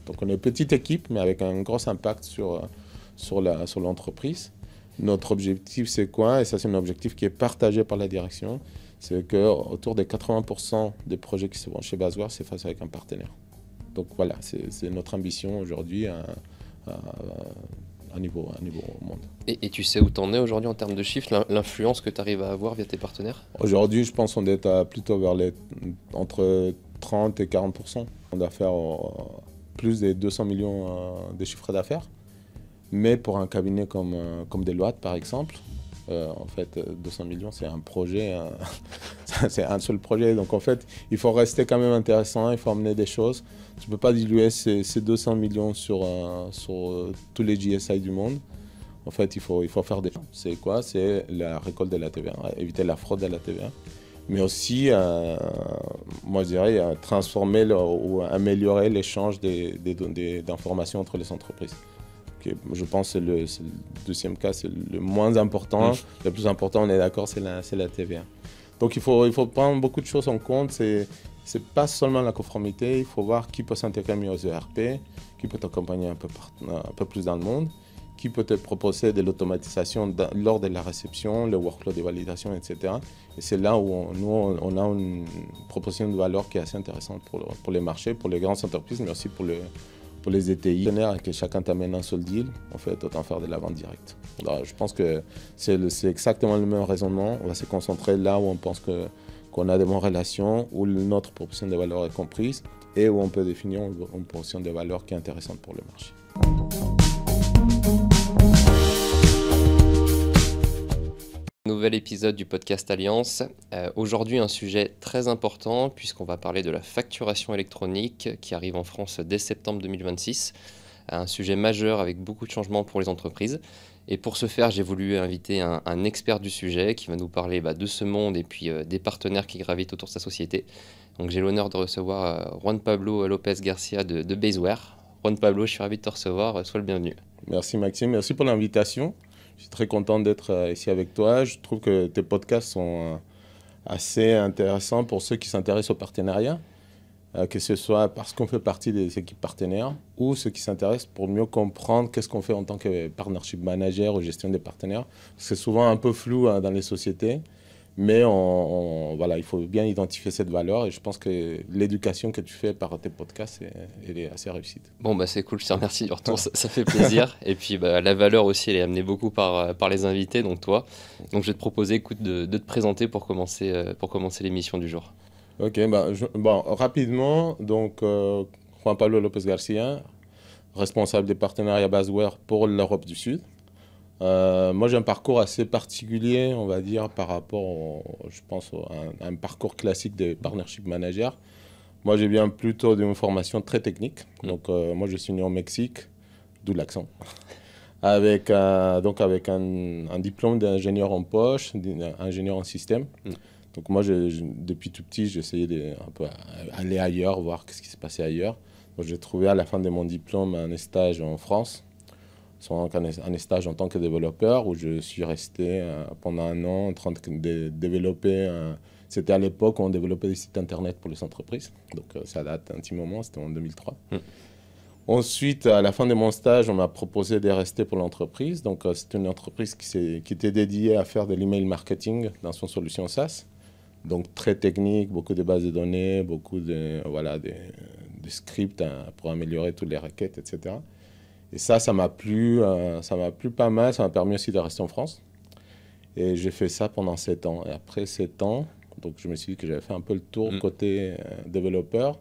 Donc on est une petite équipe, mais avec un gros impact sur l'entreprise. Notre objectif, c'est quoi? Et ça, c'est un objectif qui est partagé par la direction. C'est qu'autour de 80% des projets qui se font chez Basware, c'est face avec un partenaire. Donc voilà, c'est notre ambition aujourd'hui à niveau monde. Et tu sais où tu en es aujourd'hui en termes de chiffres, l'influence que tu arrives à avoir via tes partenaires? Aujourd'hui, je pense qu'on est plutôt vers entre 30 et 40%. On doit faire plus de 200 millions de chiffres d'affaires. Mais pour un cabinet comme Deloitte, par exemple, en fait, 200 millions, c'est un projet, c'est un seul projet. Donc en fait, il faut rester quand même intéressant, il faut amener des choses. Tu ne peux pas diluer ces 200 millions sur tous les GSI du monde. En fait, il faut faire des choses. C'est quoi? C'est la récolte de la TVA, éviter la fraude de la TVA. Mais aussi, moi je dirais, transformer ou améliorer l'échange d'informations entre les entreprises. Je pense que le deuxième cas, c'est le moins important. Le plus important, on est d'accord, c'est la TVA. Donc il faut prendre beaucoup de choses en compte. C'est pas seulement la conformité, il faut voir qui peut s'intégrer mieux aux ERP, qui peut t'accompagner un peu plus dans le monde, qui peut te proposer de l'automatisation lors de la réception, le workflow de validation, etc. Et c'est là où on a une proposition de valeur qui est assez intéressante pour les marchés, pour les grandes entreprises, mais aussi pour les ETI, que chacun t'amène un seul deal, en fait, autant faire de la vente directe. Alors, je pense que c'est exactement le même raisonnement. On va se concentrer là où on pense qu'on a de bonnes relations, où notre proposition de valeur est comprise et où on peut définir une proposition de valeur qui est intéressante pour le marché. Nouvel épisode du podcast Alliance. Aujourd'hui, un sujet très important puisqu'on va parler de la facturation électronique qui arrive en France dès septembre 2026. Un sujet majeur avec beaucoup de changements pour les entreprises. Et pour ce faire, j'ai voulu inviter un expert du sujet qui va nous parler de ce monde et puis des partenaires qui gravitent autour de sa société. Donc j'ai l'honneur de recevoir Juan Pablo Lopez Garcia de Basware. Juan Pablo, je suis ravi de te recevoir. Sois le bienvenu. Merci Maxime, merci pour l'invitation. Je suis très content d'être ici avec toi. Je trouve que tes podcasts sont assez intéressants pour ceux qui s'intéressent au partenariat, que ce soit parce qu'on fait partie des équipes partenaires ou ceux qui s'intéressent pour mieux comprendre qu'est-ce qu'on fait en tant que partnership manager ou gestion des partenaires. C'est souvent un peu flou dans les sociétés, mais voilà, il faut bien identifier cette valeur et je pense que l'éducation que tu fais par tes podcasts, elle est assez réussie. Bon, c'est cool, je te remercie du retour, ça fait plaisir. Et puis la valeur aussi, elle est amenée beaucoup par les invités, donc toi. Donc je vais te proposer de te présenter pour commencer l'émission du jour. Ok, rapidement, donc Juan Pablo Lopez Garcia, responsable des partenariats Basware pour l'Europe du Sud. Moi, j'ai un parcours assez particulier, on va dire, par rapport, je pense, à un parcours classique de partnership manager. Moi, j'ai bien plutôt d'une formation très technique. Donc, moi, je suis né au Mexique, d'où l'accent, avec un diplôme d'ingénieur en poche, d'ingénieur en système. Donc, moi, depuis tout petit, j'essayais un peu aller ailleurs, voir ce qui se passait ailleurs. Donc, j'ai trouvé à la fin de mon diplôme un stage en France. Un stage en tant que développeur où je suis resté pendant un an en train de développer. C'était à l'époque où on développait des sites internet pour les entreprises. Donc ça date un petit moment, c'était en 2003. Ensuite, à la fin de mon stage, on m'a proposé de rester pour l'entreprise. Donc c'était une entreprise qui était dédiée à faire de l'email marketing dans son solution SaaS. Donc très technique, beaucoup de bases de données, beaucoup de scripts pour améliorer toutes les requêtes, etc. Et ça m'a plu pas mal, ça m'a permis aussi de rester en France. Et j'ai fait ça pendant 7 ans. Et après 7 ans, donc je me suis dit que j'avais fait un peu le tour côté développeur.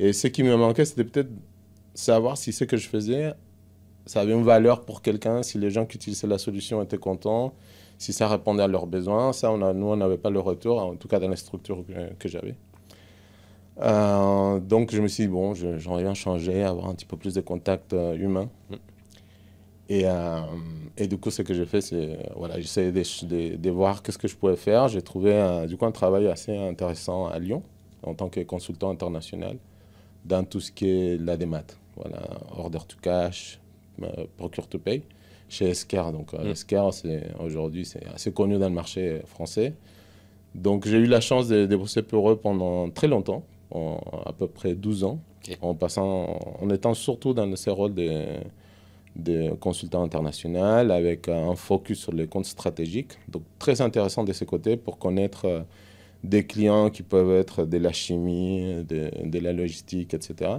Et ce qui me manquait, c'était peut-être savoir si ce que je faisais, ça avait une valeur pour quelqu'un, si les gens qui utilisaient la solution étaient contents, si ça répondait à leurs besoins. Ça, nous, on n'avait pas le retour, en tout cas dans les structures que j'avais. Donc je me suis dit, bon, j'aimerais bien changer, avoir un petit peu plus de contacts humains. Et du coup, ce que j'ai fait, c'est j'essayais de voir qu'est-ce que je pouvais faire. J'ai trouvé du coup un travail assez intéressant à Lyon, en tant que consultant international, dans tout ce qui est la démat. Voilà, order to cash, procure to pay, chez Esker. Donc Esker, aujourd'hui, c'est assez connu dans le marché français. Donc j'ai eu la chance de bosser pour eux pendant très longtemps. à peu près 12 ans, Ok. en étant surtout dans ces rôles de consultant international avec un focus sur les comptes stratégiques. Donc très intéressant de ce côté pour connaître des clients qui peuvent être de la chimie, de la logistique, etc.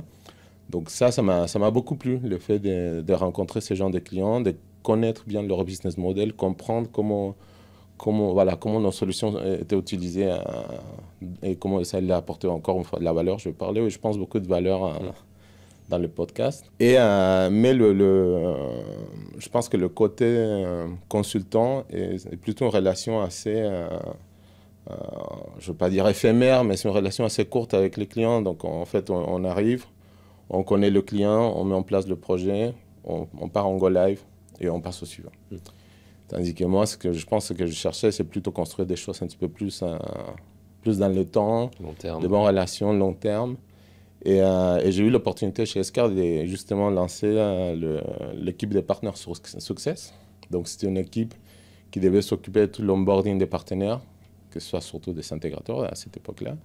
Donc ça m'a beaucoup plu, le fait de rencontrer ces gens de clients, de connaître bien leur business model, comprendre comment nos solutions étaient utilisées et comment ça allait apporter encore une fois de la valeur. Je parlais, je pense, beaucoup de valeur dans le podcast. Mais je pense que le côté consultant est plutôt une relation assez, je ne veux pas dire éphémère, mais c'est une relation assez courte avec les clients. Donc en fait, on arrive, on connaît le client, on met en place le projet, on part en go live et on passe au suivant. Tandis que moi, ce que je pense que je cherchais, c'est plutôt construire des choses un petit peu plus dans le temps, Long terme. de bonnes relations, long terme. Et j'ai eu l'opportunité chez Escar de justement lancer l'équipe des Partners Success. Donc c'était une équipe qui devait s'occuper de tout l'onboarding des partenaires, que ce soit surtout des intégrateurs à cette époque-là,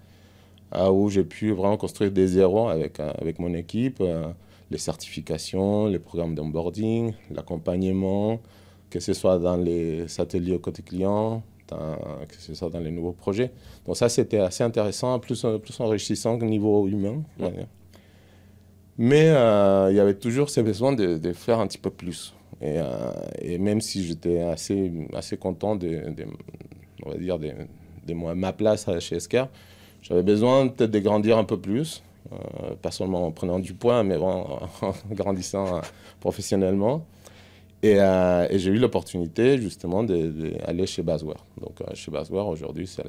où j'ai pu vraiment construire des zéros avec mon équipe, les certifications, les programmes d'onboarding, l'accompagnement, que ce soit dans les ateliers côté client, que ce soit dans les nouveaux projets. Donc ça, c'était assez intéressant, plus enrichissant que niveau humain. Ouais. Mais il y avait toujours ce besoin de faire un petit peu plus. Et même si j'étais assez content on va dire, de ma place chez Esker, j'avais besoin peut-être de grandir un peu plus, pas seulement en prenant du poids, mais bon, en grandissant professionnellement. Et j'ai eu l'opportunité justement d'aller chez Basware. Donc chez Basware, aujourd'hui, ça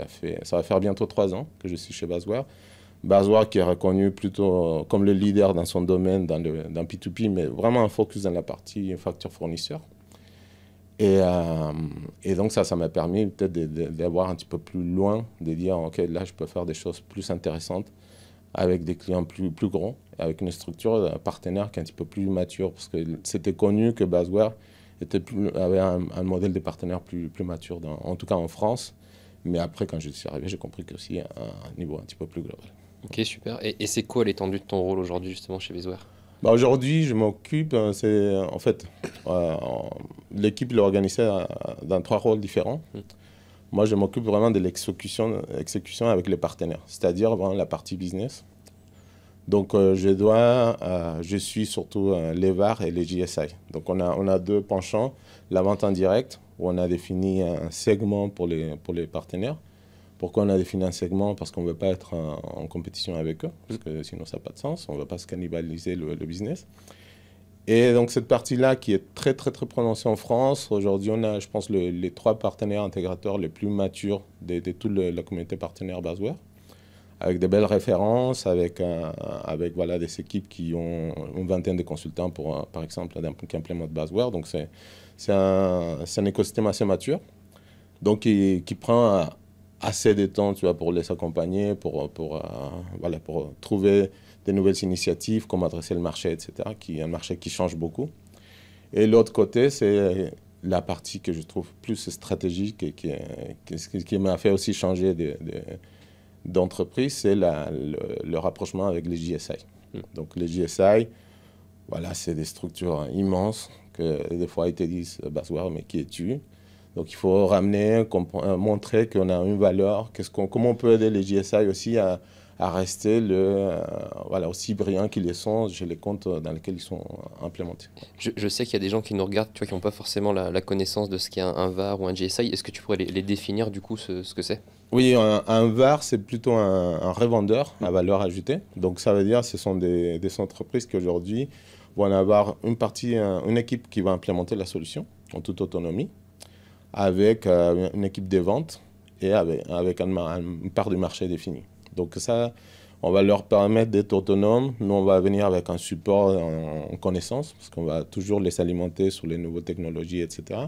va faire bientôt 3 ans que je suis chez Basware. Basware qui est reconnu plutôt comme le leader dans son domaine, dans P2P, mais vraiment un focus dans la partie facture fournisseur. Et donc ça m'a permis peut-être d'avoir un petit peu plus loin, de dire, OK, là, je peux faire des choses plus intéressantes avec des clients plus gros, avec une structure partenaire qui est un petit peu plus mature, parce que c'était connu que Basware avait un modèle de partenaire plus mature, en tout cas en France. Mais après, quand je suis arrivé, j'ai compris que aussi à un niveau un petit peu plus global. Ok, super. Et c'est quoi l'étendue de ton rôle aujourd'hui justement chez Basware? Aujourd'hui, je m'occupe, en fait, l'équipe l'a organisée dans 3 rôles différents. Moi, je m'occupe vraiment de l'exécution avec les partenaires, c'est-à-dire vraiment la partie business. Donc, je suis surtout les VAR et les JSI. Donc, on a 2 penchants. La vente en direct, où on a défini un segment pour les partenaires. Pourquoi on a défini un segment? Parce qu'on ne veut pas être en compétition avec eux, parce que sinon ça n'a pas de sens. On ne veut pas se cannibaliser le business. Et donc, cette partie-là qui est très, très, très prononcée en France. Aujourd'hui, on a, je pense, les 3 partenaires intégrateurs les plus matures de toute la communauté partenaire Basware, avec des belles références, avec voilà, des équipes qui ont une vingtaine de consultants, par exemple, qui implémentent Basware. Donc, c'est un écosystème assez mature, donc qui prend assez de temps, tu vois, pour les accompagner, pour trouver des nouvelles initiatives, comment adresser le marché, etc., qui est un marché qui change beaucoup. Et l'autre côté, c'est la partie que je trouve plus stratégique et qui m'a fait aussi changer d'entreprise, c'est le rapprochement avec les JSI. Donc les JSI, voilà, c'est des structures immenses que des fois ils te disent Basware, mais qui es-tu? Donc il faut ramener, montrer qu'on a une valeur, comment on peut aider les JSI aussi à rester aussi brillants qu'ils le sont chez les comptes dans lesquels ils sont implémentés. Je sais qu'il y a des gens qui nous regardent, tu vois, qui n'ont pas forcément la connaissance de ce qu'est un VAR ou un JSI. Est-ce que tu pourrais les définir du coup ce que c'est? Oui, un VAR, c'est plutôt un revendeur à valeur ajoutée. Donc ça veut dire que ce sont des entreprises qui aujourd'hui vont avoir une équipe qui va implémenter la solution en toute autonomie, avec une équipe de vente et avec une part du marché définie. Donc ça, on va leur permettre d'être autonomes. Nous, on va venir avec un support en connaissance, parce qu'on va toujours les alimenter sur les nouvelles technologies, etc.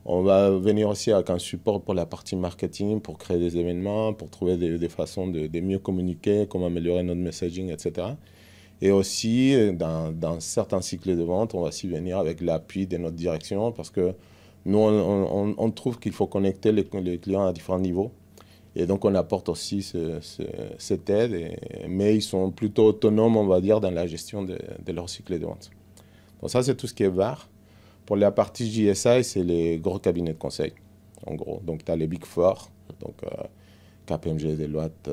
On va venir aussi avec un support pour la partie marketing, pour créer des événements, pour trouver des façons de mieux communiquer, comment améliorer notre messaging, etc. Et aussi, dans certains cycles de vente, on va aussi venir avec l'appui de notre direction, parce que nous, on trouve qu'il faut connecter les clients à différents niveaux. Et donc, on apporte aussi cette aide, mais ils sont plutôt autonomes, on va dire, dans la gestion de leur cycle de vente. Donc ça, c'est tout ce qui est VAR. Pour la partie JSI, c'est les gros cabinets de conseil, en gros. Donc, tu as les Big Four, donc KPMG, Deloitte,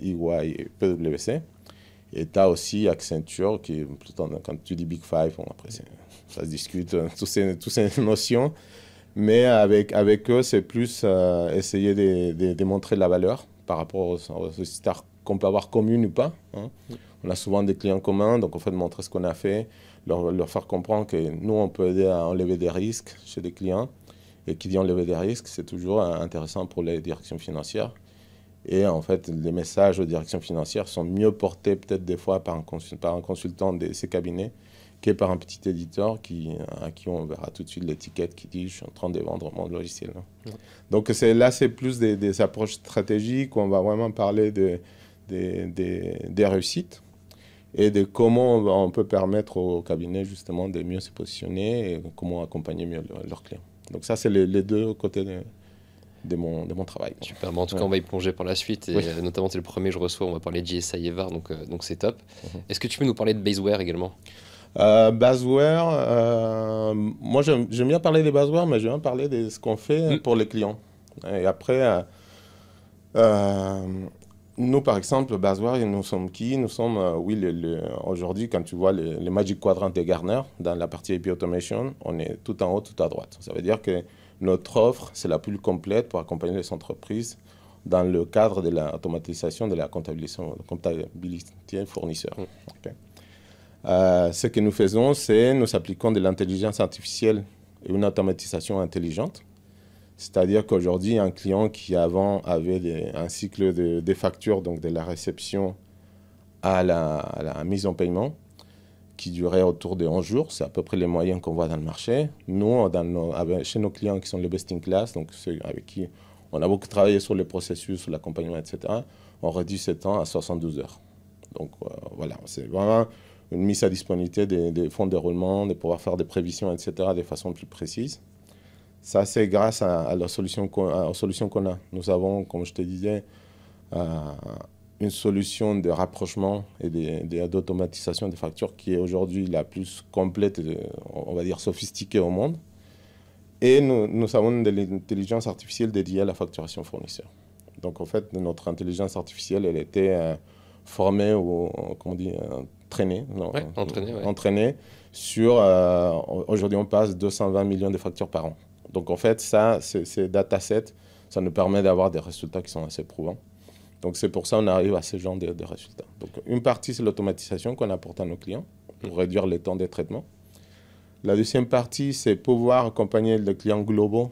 EY et PwC. Et tu as aussi Accenture, qui est plutôt, quand tu dis Big Five, bon, après, ça se discute, toutes ces notions. Mais avec eux, c'est plus essayer de démontrer la valeur par rapport aux stars qu'on peut avoir communes ou pas. Hein. On a souvent des clients communs, donc on fait montrer ce qu'on a fait, leur faire comprendre que nous, on peut aider à enlever des risques chez des clients. Et qui dit enlever des risques, c'est toujours intéressant pour les directions financières. Et en fait, les messages aux directions financières sont mieux portés peut-être des fois par un consultant de ces cabinets que par un petit éditeur à qui on verra tout de suite l'étiquette qui dit « je suis en train de vendre mon logiciel ». Donc là, c'est plus des approches stratégiques où on va vraiment parler des réussites et de comment on peut permettre aux cabinets justement de mieux se positionner et comment accompagner mieux leurs clients. Donc ça, c'est les deux côtés de mon travail. Super, en tout cas, on va y plonger par la suite. Et notamment, c'est le premier que je reçois, on va parler de JSI et VAR, donc c'est top. Est-ce que tu peux nous parler de Baseware également? Baseware, moi j'aime bien parler des Baseware, mais j'aime bien parler de ce qu'on fait pour les clients. Et après, nous par exemple, Baseware, nous sommes qui? Nous sommes, aujourd'hui, quand tu vois les Magic Quadrants de Gartner, dans la partie IP Automation, on est tout en haut, tout à droite. Ça veut dire que notre offre, c'est la plus complète pour accompagner les entreprises dans le cadre de l'automatisation de la comptabilité fournisseur. Okay. Ce que nous faisons, c'est nous appliquons de l'intelligence artificielle et une automatisation intelligente. C'est-à-dire qu'aujourd'hui, un client qui avant avait un cycle de factures, donc de la réception à la mise en paiement, qui durait autour de 11 jours, c'est à peu près les moyens qu'on voit dans le marché. Nous, chez nos clients qui sont les best in class, donc ceux avec qui on a beaucoup travaillé sur les processus, sur l'accompagnement, etc., on réduit ce temps à 72 heures. Donc voilà, c'est vraiment une mise à disponibilité des fonds de roulement, de pouvoir faire des prévisions, etc., de façon plus précise. Ça, c'est grâce aux solutions qu'on a. Nous avons, comme je te disais, une solution de rapprochement et d'automatisation des factures qui est aujourd'hui la plus complète, on va dire sophistiquée au monde. Et nous avons de l'intelligence artificielle dédiée à la facturation fournisseur. Donc en fait, notre intelligence artificielle, elle était formée ou, comment on dit, entraînée sur... aujourd'hui, on passe 220 millions de factures par an. Donc en fait, ça, ces datasets, ça nous permet d'avoir des résultats qui sont assez prouvants. Donc c'est pour ça qu'on arrive à ce genre de résultats. Donc une partie, c'est l'automatisation qu'on apporte à nos clients pour réduire les temps de traitement. La deuxième partie, c'est pouvoir accompagner les clients globaux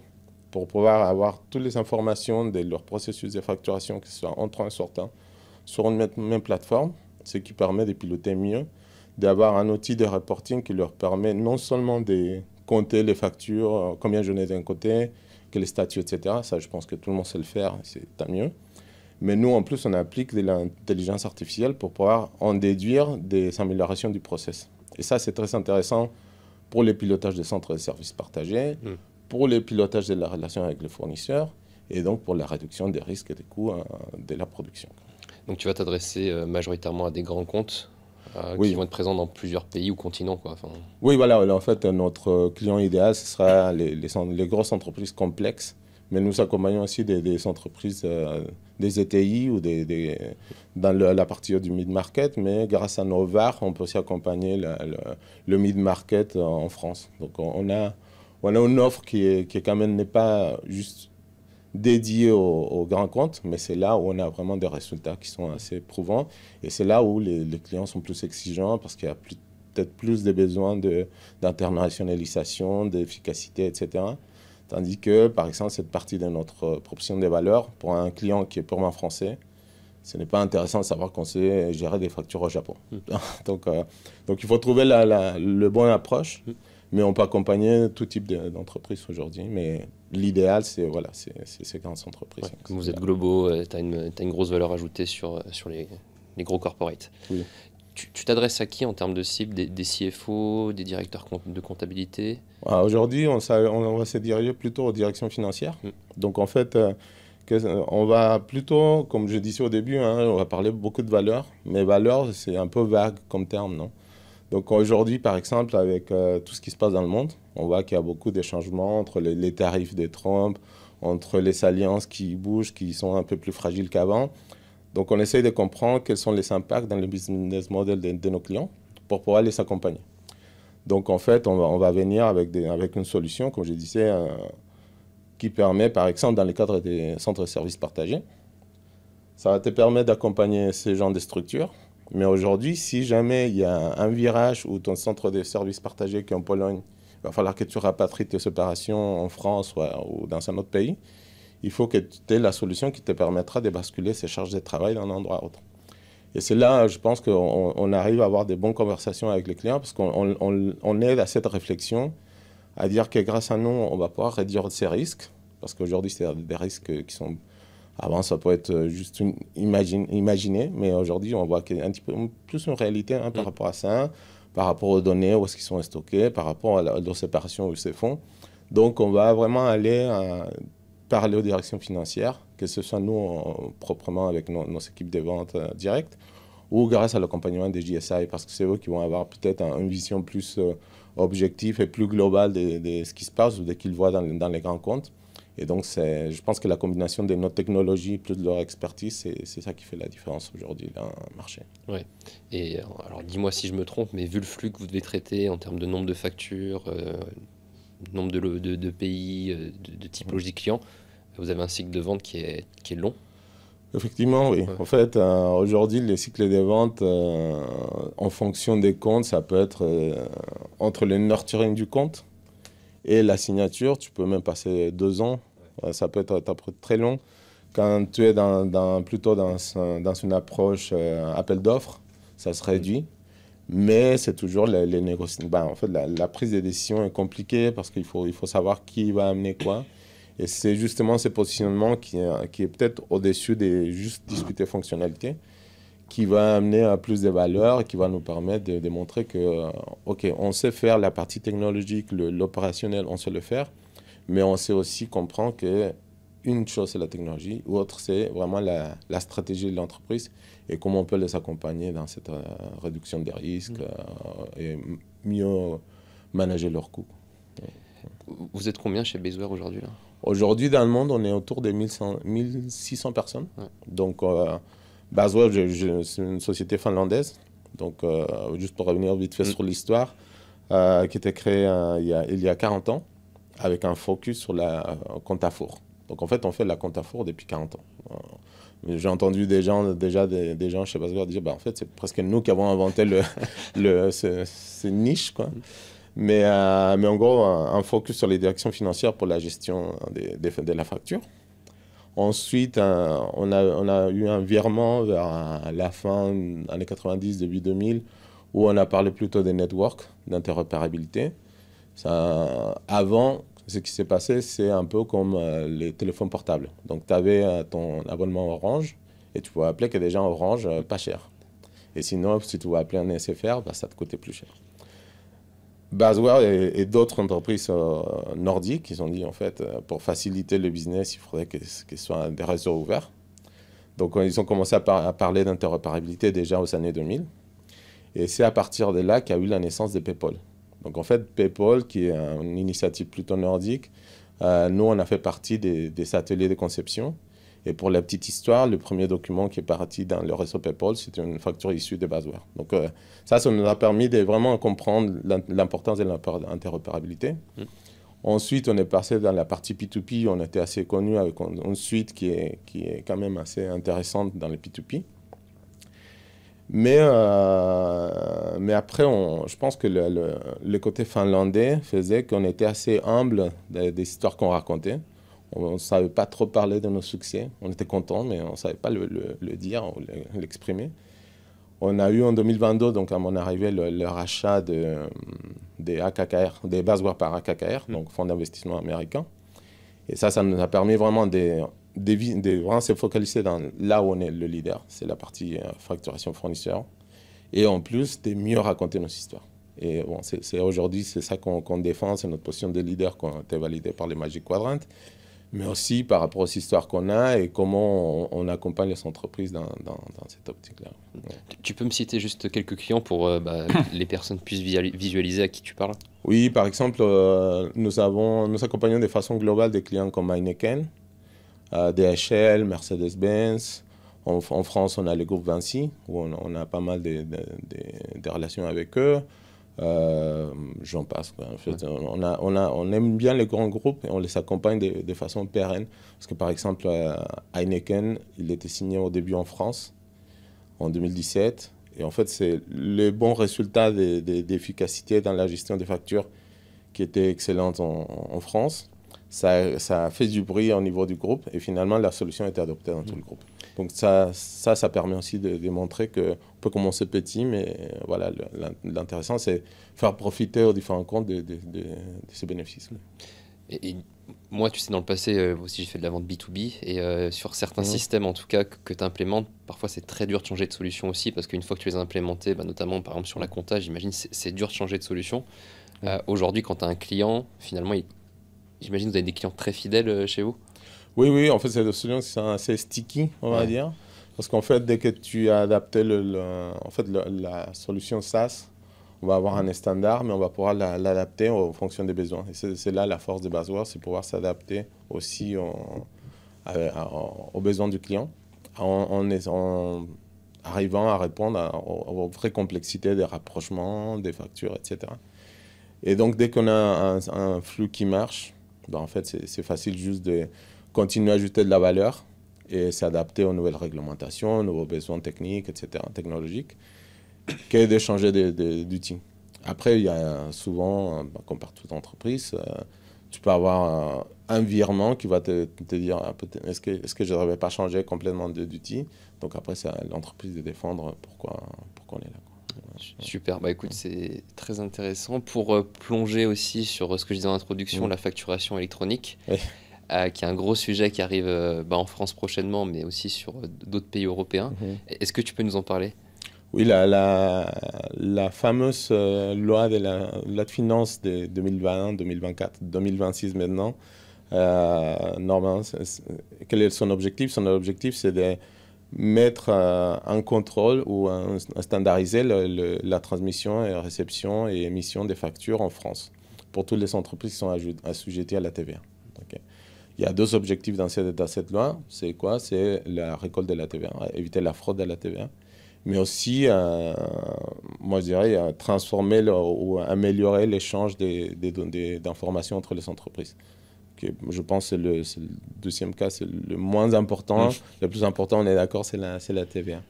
pour pouvoir avoir toutes les informations de leur processus de facturation, que ce soit entrant et sortant, sur une même plateforme, ce qui permet de piloter mieux, d'avoir un outil de reporting qui leur permet non seulement de compter les factures, combien j'en ai d'un côté, quel statut, etc. Ça, je pense que tout le monde sait le faire, c'est tant mieux. Mais nous, en plus, on applique de l'intelligence artificielle pour pouvoir en déduire des améliorations du process. Et ça, c'est très intéressant pour le pilotage des centres de services partagés, pour le pilotage de la relation avec les fournisseurs, et donc pour la réduction des risques et des coûts de la production. Donc tu vas t'adresser majoritairement à des grands comptes qui vont être présents dans plusieurs pays ou continents, quoi. Enfin... Oui, voilà. En fait, notre client idéal, ce sera les grosses entreprises complexes, mais nous accompagnons aussi des entreprises, des ETI ou dans la partie du mid-market, mais grâce à nos VAR, on peut aussi accompagner le mid-market en France. Donc on a une offre qui quand même n'est pas juste dédiée aux grands comptes, mais c'est là où on a vraiment des résultats qui sont assez prouvants. Et c'est là où les clients sont plus exigeants parce qu'il y a peut-être plus de besoins d'internationalisation, d'efficacité, etc. Tandis que, par exemple, cette partie de notre proposition des valeurs, pour un client qui est purement français, ce n'est pas intéressant de savoir qu'on sait gérer des factures au Japon. Donc il faut trouver le bon approche, mais on peut accompagner tout type d'entreprise aujourd'hui. Mais l'idéal, c'est ces grandes entreprises. Ouais, comme vous êtes globaux, tu as une grosse valeur ajoutée sur les gros corporates. Oui. Tu t'adresses à qui en termes de cible, des CFO, des directeurs de comptabilité? Aujourd'hui, on va se diriger plutôt aux directions financières. Donc en fait, On va plutôt, comme je disais au début, hein, on va parler beaucoup de valeurs, mais valeurs, c'est un peu vague comme terme, non? Donc aujourd'hui, par exemple, avec tout ce qui se passe dans le monde, on voit qu'il y a beaucoup de changements entre les tarifs de Trump, entre les alliances qui bougent, qui sont un peu plus fragiles qu'avant. Donc on essaye de comprendre quels sont les impacts dans le business model de nos clients pour pouvoir les accompagner. Donc en fait, on va venir avec une solution, comme je disais, qui permet, par exemple, dans le cadre des centres de services partagés, ça va te permettre d'accompagner ces genres de structures. Mais aujourd'hui, si jamais il y a un virage où ton centre de services partagé qui est en Pologne, il va falloir que tu rapatries tes opérations en France ou dans un autre pays, il faut que tu aies la solution qui te permettra de basculer ces charges de travail d'un endroit à l'autre. Et c'est là, je pense qu'on arrive à avoir des bonnes conversations avec les clients parce qu'on aide à cette réflexion, à dire que grâce à nous, on va pouvoir réduire ces risques. Parce qu'aujourd'hui, c'est des risques qui sont... Avant, ça peut être juste imaginé, mais aujourd'hui, on voit qu'il y a un petit peu plus une réalité hein, par rapport à ça, par rapport aux données, où est-ce qu'ils sont stockés, par rapport aux séparations où ils se font. Donc, on va vraiment aller parler aux directions financières, que ce soit nous proprement avec nos équipes de vente directes, ou grâce à l'accompagnement des JSI, parce que c'est eux qui vont avoir peut-être une vision plus objective et plus globale de ce qui se passe ou de ce qu'ils voient dans les grands comptes. Et donc, je pense que la combination de nos technologies plus de leur expertise, c'est ça qui fait la différence aujourd'hui dans le marché. Oui. Et alors, dis-moi si je me trompe, mais vu le flux que vous devez traiter en termes de nombre de factures, nombre de pays, de typologie de clients, vous avez un cycle de vente qui est long. Effectivement, oui. Ouais. En fait, aujourd'hui, les cycles de vente, en fonction des comptes, ça peut être entre le nurturing du compte et la signature. Tu peux même passer 2 ans. Ça peut être très long. Quand tu es plutôt dans une approche appel d'offres, ça se réduit. Mais c'est toujours les négociations. En fait, la prise de décision est compliquée parce qu'il faut savoir qui va amener quoi. Et c'est justement ce positionnement qui est peut-être au-dessus de juste discuter fonctionnalité, qui va amener à plus de valeur et qui va nous permettre de démontrer que, OK, on sait faire la partie technologique, l'opérationnel, on sait le faire, mais on sait aussi comprendre qu'une chose, c'est la technologie, l'autre, c'est vraiment la stratégie de l'entreprise et comment on peut les accompagner dans cette réduction des risques et mieux manager leurs coûts. Vous êtes combien chez Baseware aujourd'hui là? Aujourd'hui, dans le monde, on est autour de 1600 personnes. Ouais. Donc, Baseware, c'est une société finlandaise. Donc, juste pour revenir vite fait sur l'histoire, qui a été créée il y a 40 ans, avec un focus sur la compte à four. Donc, en fait, on fait la compte à four depuis 40 ans. J'ai entendu des gens chez Baseware dire, en fait, c'est presque nous qui avons inventé ces niches, quoi. Mais en gros, un focus sur les directions financières pour la gestion de la facture. Ensuite, on a eu un virement vers la fin des années 90, début 2000, où on a parlé plutôt des networks, d'interopérabilité. Avant, ce qui s'est passé, c'est un peu comme les téléphones portables. Donc, tu avais ton abonnement Orange et tu pouvais appeler que des gens Orange pas cher. Et sinon, si tu voulais appeler un SFR, ça te coûtait plus cher. Baseware et d'autres entreprises nordiques, ils ont dit en fait, pour faciliter le business, il faudrait que ce soit des réseaux ouverts. Donc ils ont commencé à parler d'interopérabilité déjà aux années 2000. Et c'est à partir de là qu'a eu la naissance de PayPal. Donc en fait, PayPal, qui est une initiative plutôt nordique, nous on a fait partie des ateliers de conception. Et pour la petite histoire, le premier document qui est parti dans le réseau PayPal, c'était une facture issue de Baseware. Donc ça nous a permis de vraiment comprendre l'importance de l'interopérabilité. Ensuite, on est passé dans la partie P2P. On était assez connu avec une suite qui est quand même assez intéressante dans le P2P. Mais après, je pense que le côté finlandais faisait qu'on était assez humble des histoires qu'on racontait. On ne savait pas trop parler de nos succès. On était contents, mais on ne savait pas le dire ou l'exprimer. On a eu en 2022, donc à mon arrivée, le rachat des AKKR, des Baseware par AKKR, donc fonds d'investissement américain. Et ça nous a permis vraiment de vraiment se focaliser dans là où on est le leader. C'est la partie facturation fournisseur. Et en plus, de mieux raconter nos histoires. Et bon, aujourd'hui, c'est ça qu'on défend, c'est notre position de leader qui a été validée par les Magic Quadrant. mais aussi par rapport aux histoires qu'on a et comment on accompagne les entreprises dans cette optique-là. Ouais. Tu peux me citer juste quelques clients pour que les personnes puissent visualiser à qui tu parles? Oui, par exemple, nous accompagnons de façon globale des clients comme Heineken, DHL, Mercedes-Benz. En France, on a le groupe Vinci, où on a pas mal de relations avec eux. J'en passe, quoi. En fait, on aime bien les grands groupes et on les accompagne de façon pérenne. Parce que par exemple, Heineken, il était signé au début en France, en 2017. Et en fait, c'est le bon résultat d'efficacité dans la gestion des factures qui était excellente en France. Ça a fait du bruit au niveau du groupe et finalement, la solution a été adoptée dans tout le groupe. Donc ça permet aussi de démontrer qu'on peut commencer petit, mais voilà, l'intéressant, c'est faire profiter aux différents comptes de ces bénéfices. Et moi, tu sais, dans le passé, aussi, j'ai fait de la vente B2B. Et sur certains systèmes, en tout cas, que tu implémentes, parfois, c'est très dur de changer de solution aussi. Parce qu'une fois que tu les as implémentés, notamment, par exemple, sur la compta, j'imagine, c'est dur de changer de solution. Aujourd'hui, quand tu as un client, finalement, j'imagine que vous avez des clients très fidèles chez vous? Oui, en fait, c'est des solutions qui sont assez sticky, on va dire. Parce qu'en fait, dès que tu as adapté la solution SaaS, on va avoir un standard, mais on va pouvoir l'adapter en fonction des besoins. Et c'est là la force de Baselworld, c'est pouvoir s'adapter aussi aux besoins du client, en arrivant à répondre aux vraies complexités des rapprochements, des factures, etc. Et donc, dès qu'on a un flux qui marche, en fait, c'est facile juste de continuer à ajouter de la valeur et s'adapter aux nouvelles réglementations, aux nouveaux besoins techniques, etc., technologiques, que de changer d'outil. Après, il y a souvent, comme par toute entreprise, tu peux avoir un virement qui va te dire est-ce que je ne devrais pas changer complètement d'outil. Donc après, c'est à l'entreprise de défendre pourquoi on est là. Super, écoute, c'est très intéressant. Pour plonger aussi sur ce que je disais en introduction, la facturation électronique, qui est un gros sujet qui arrive en France prochainement, mais aussi sur d'autres pays européens. Est-ce que tu peux nous en parler? Oui, la fameuse loi de finances de 2020, 2024, 2026 maintenant, normalement, quel est son objectif? Son objectif, c'est de mettre en contrôle ou standardiser la transmission et réception et émission des factures en France pour toutes les entreprises qui sont assujetties à la TVA. Okay. Il y a deux objectifs dans cette loi. C'est quoi? C'est la récolte de la TVA, éviter la fraude de la TVA, mais aussi, moi je dirais, transformer ou améliorer l'échange d'informations entre les entreprises. Je pense que le deuxième cas, c'est le moins important. Le plus important, on est d'accord, c'est la TVA.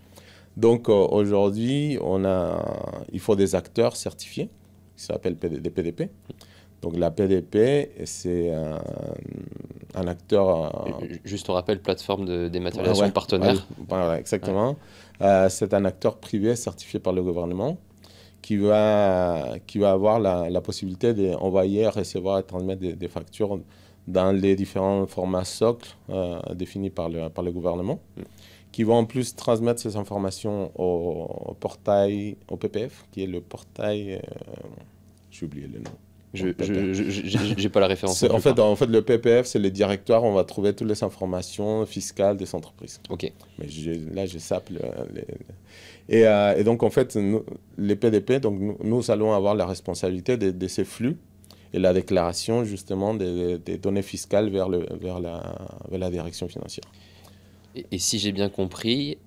Donc aujourd'hui, il faut des acteurs certifiés, qui s'appellent des PDP. Donc la PDP, c'est un acteur... Juste on rappelle, plateforme de dématérialisation partenaire. Voilà, exactement. C'est un acteur privé certifié par le gouvernement qui va avoir la possibilité d'envoyer, recevoir et transmettre des factures dans les différents formats socles définis par le gouvernement, qui vont en plus transmettre ces informations au portail, au PPF, qui est le portail... j'ai oublié le nom. J'ai pas la référence. En fait, le PPF, c'est le directoire où on va trouver toutes les informations fiscales des entreprises. Ok. Mais là, je sape et donc, en fait, les PDP, donc, nous allons avoir la responsabilité de ces flux et la déclaration, justement, des données fiscales vers la direction financière. Et si j'ai bien compris,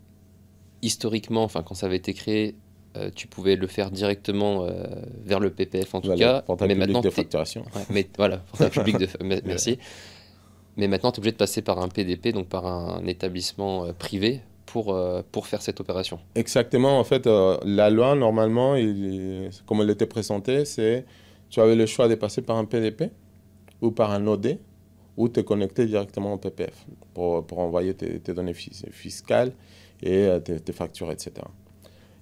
historiquement, quand ça avait été créé, tu pouvais le faire directement vers le PPF en tout cas. Portail public de facturation. Mais voilà, portail public de merci. Mais maintenant, tu es obligé de passer par un PDP, donc par un établissement privé, pour faire cette opération. Exactement. En fait, la loi, normalement, comme elle était présentée, c'est tu avais le choix de passer par un PDP ou par un OD ou te connecter directement au PPF pour envoyer tes données fiscales et tes factures, etc.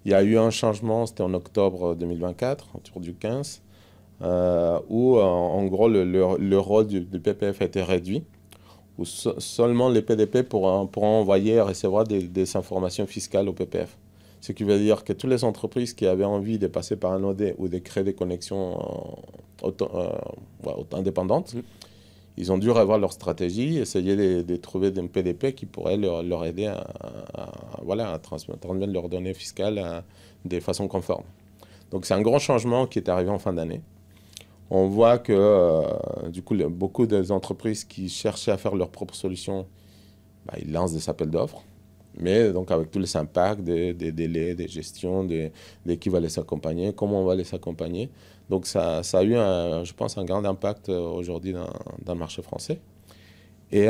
Il y a eu un changement, c'était en octobre 2024, autour du 15, où en gros le rôle du PPF a été réduit, où seulement les PDP pourront envoyer et recevoir des informations fiscales au PPF. Ce qui veut dire que toutes les entreprises qui avaient envie de passer par un OD ou de créer des connexions indépendantes, ils ont dû revoir leur stratégie, essayer de trouver des PDP qui pourraient leur aider voilà, à transmettre leurs données fiscales de façon conforme. Donc c'est un grand changement qui est arrivé en fin d'année. On voit que du coup, beaucoup des entreprises qui cherchaient à faire leur propre solution, bah, ils lancent des appels d'offres. Mais donc avec tous les impacts, des délais, des gestions, de qui va les accompagner, comment on va les accompagner. Donc ça a eu, je pense, un grand impact aujourd'hui dans le marché français. Et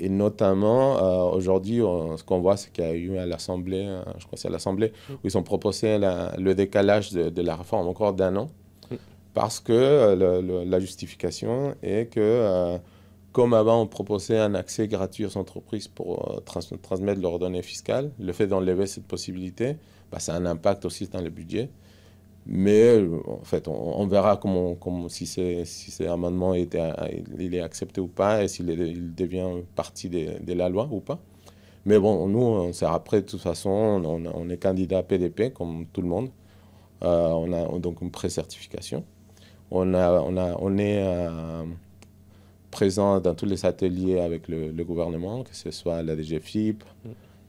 notamment, aujourd'hui, ce qu'on voit, c'est qu'il y a eu à l'Assemblée, je crois que c'est à l'Assemblée, où ils ont proposé le décalage de la réforme encore d'1 an. Parce que la justification est que, comme avant, on proposait un accès gratuit aux entreprises pour transmettre leurs données fiscales, le fait d'enlever cette possibilité, bah, ça a un impact aussi dans le budget. Mais en fait, on verra si cet amendement il est accepté ou pas et il devient partie de la loi ou pas. Mais bon, nous, c'est après, de toute façon, on est candidat PDP comme tout le monde. On a donc une pré-certification. On est présent dans tous les ateliers avec le gouvernement, que ce soit la DGFiP,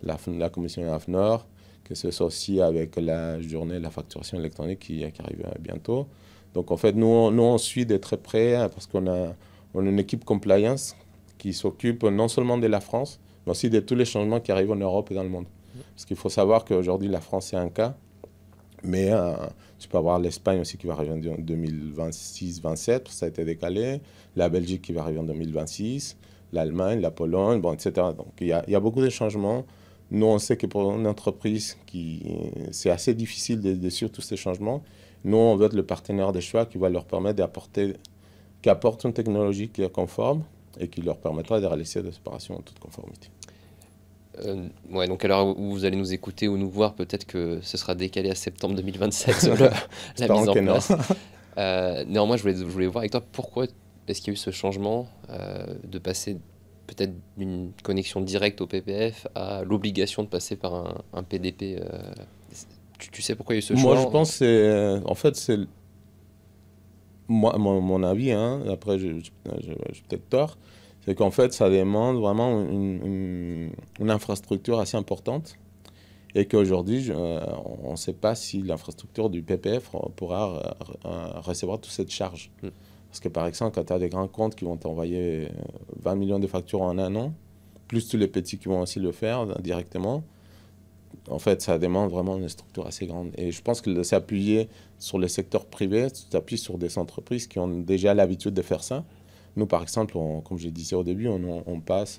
la commission AFNOR, que ce soit aussi avec la journée de la facturation électronique qui arrive bientôt. Donc en fait, nous on suit de très près parce qu'on a une équipe compliance qui s'occupe non seulement de la France, mais aussi de tous les changements qui arrivent en Europe et dans le monde. Parce qu'il faut savoir qu'aujourd'hui, la France est un cas, mais tu peux avoir l'Espagne aussi qui va arriver en 2026-27, ça a été décalé, la Belgique qui va arriver en 2026, l'Allemagne, la Pologne, bon, etc. Donc il y a beaucoup de changements. Nous, on sait que pour une entreprise, c'est assez difficile de suivre tous ces changements. Nous, on veut être le partenaire de choix qui va leur permettre qui apporte une technologie qui est conforme et qui leur permettra de réaliser des opérations en toute conformité. Ouais, donc à l'heure où vous allez nous écouter ou nous voir, peut-être que ce sera décalé à septembre 2027, la mise en place. Néanmoins, je voulais voir avec toi pourquoi est-ce qu'il y a eu ce changement de passer peut-être d'une connexion directe au PPF à l'obligation de passer par un PDP. Tu sais pourquoi il y a eu ce choix? Moi, je pense que en fait, c'est mon avis, hein, après j'ai peut-être tort, c'est qu'en fait, ça demande vraiment une infrastructure assez importante et qu'aujourd'hui, on ne sait pas si l'infrastructure du PPF pourra recevoir toute cette charge. Parce que par exemple, quand tu as des grands comptes qui vont t'envoyer 20 millions de factures en 1 an, plus tous les petits qui vont aussi le faire directement, en fait, ça demande vraiment une structure assez grande. Et je pense que de s'appuyer sur le secteur privé, tu t'appuies sur des entreprises qui ont déjà l'habitude de faire ça. Nous, par exemple, comme je disais au début, on passe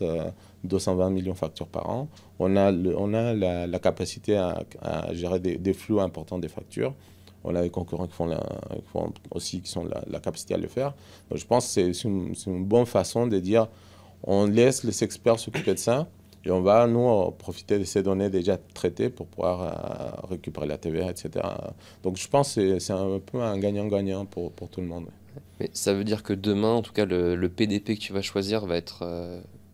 220 millions de factures par an. On a la capacité à gérer des flux importants de factures. On a des concurrents qui ont la capacité à le faire. Donc, je pense que c'est une bonne façon de dire on laisse les experts s'occuper de ça et on va, nous, profiter de ces données déjà traitées pour pouvoir récupérer la TVA, etc. Donc, je pense que c'est un peu un gagnant-gagnant pour tout le monde. Mais ça veut dire que demain, en tout cas, le PDP que tu vas choisir va être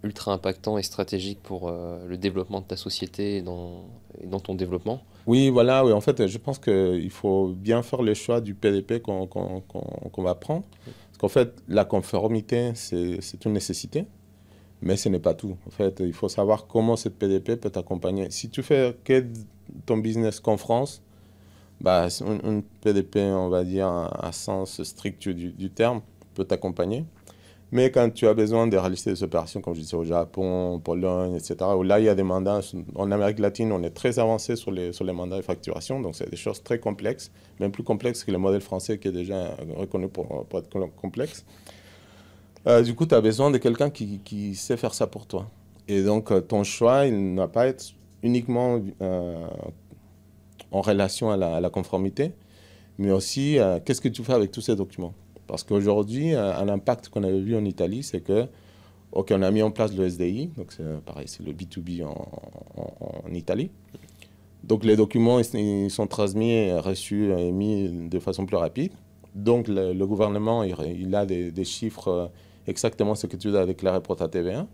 ultra impactant et stratégique pour le développement de ta société et dans ton développement. Oui, voilà, oui. En fait, je pense qu'il faut bien faire le choix du PDP qu'on va prendre. Parce qu'en fait, la conformité, c'est une nécessité, mais ce n'est pas tout. En fait, il faut savoir comment cette PDP peut t'accompagner. Si tu fais que ton business qu'en France, bah, une PDP, on va dire, à sens strict du terme, peut t'accompagner. Mais quand tu as besoin de réaliser des opérations, comme je disais, au Japon, en Pologne, etc., où là, il y a des mandats, en Amérique latine, on est très avancé sur les mandats de facturation, donc c'est des choses très complexes, même plus complexes que le modèle français qui est déjà reconnu pour être complexe. Du coup, tu as besoin de quelqu'un qui sait faire ça pour toi. Et donc, ton choix, il ne va pas être uniquement en relation à la conformité, mais aussi qu'est-ce que tu fais avec tous ces documents. Parce qu'aujourd'hui, un impact qu'on avait vu en Italie, c'est que, OK, on a mis en place le SDI, donc c'est pareil, c'est le B2B en Italie. Donc les documents, ils sont transmis, reçus et émis de façon plus rapide. Donc le gouvernement, il a des chiffres exactement ce que tu dois déclarer pour ta TVA.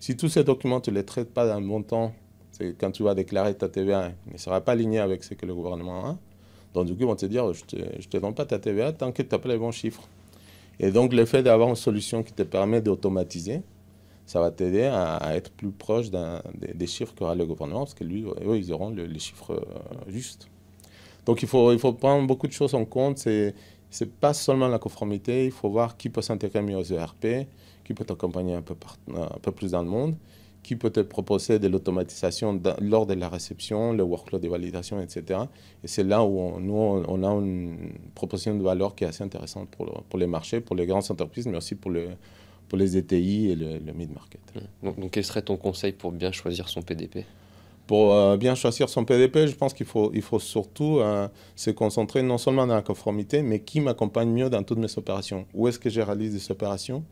Si tous ces documents, tu ne les traites pas dans un bon temps, c'est quand tu vas déclarer ta TVA, il ne sera pas aligné avec ce que le gouvernement a. Donc du coup, ils vont te dire, je ne te donne pas ta TVA tant que tu n'as pas les bons chiffres. Et donc, le fait d'avoir une solution qui te permet d'automatiser, ça va t'aider à être plus proche des chiffres qu'aura le gouvernement, parce que eux, ils auront les chiffres justes. Donc, il faut prendre beaucoup de choses en compte. C'est pas seulement la conformité, il faut voir qui peut s'intégrer mieux aux ERP, qui peut t'accompagner un peu plus dans le monde, qui peut te proposer de l'automatisation lors de la réception, le workflow de validation, etc. Et c'est là où nous, on a une proposition de valeur qui est assez intéressante pour les marchés, pour les grandes entreprises, mais aussi pour les ETI et le mid-market. Donc, quel serait ton conseil pour bien choisir son PDP? Pour bien choisir son PDP, je pense qu'il faut surtout se concentrer non seulement dans la conformité, mais qui m'accompagne mieux dans toutes mes opérations. Où est-ce que je réalise des opérations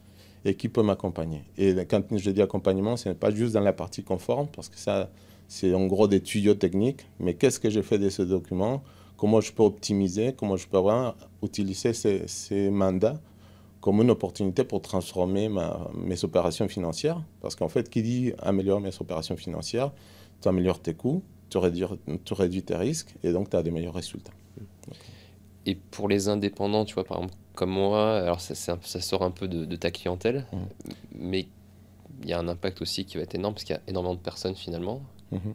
et qui peut m'accompagner. Et quand je dis accompagnement, ce n'est pas juste dans la partie conforme, parce que ça, c'est en gros des tuyaux techniques, mais qu'est-ce que je fais de ce document, comment je peux optimiser, comment je peux utiliser ces mandats comme une opportunité pour transformer mes opérations financières. Parce qu'en fait, qui dit améliorer mes opérations financières, tu améliores tes coûts, tu réduis tes risques, et donc tu as des meilleurs résultats. Et pour les indépendants, tu vois, par exemple, comme moi, alors ça sort un peu de ta clientèle, mais il y a un impact aussi qui va être énorme, parce qu'il y a énormément de personnes finalement.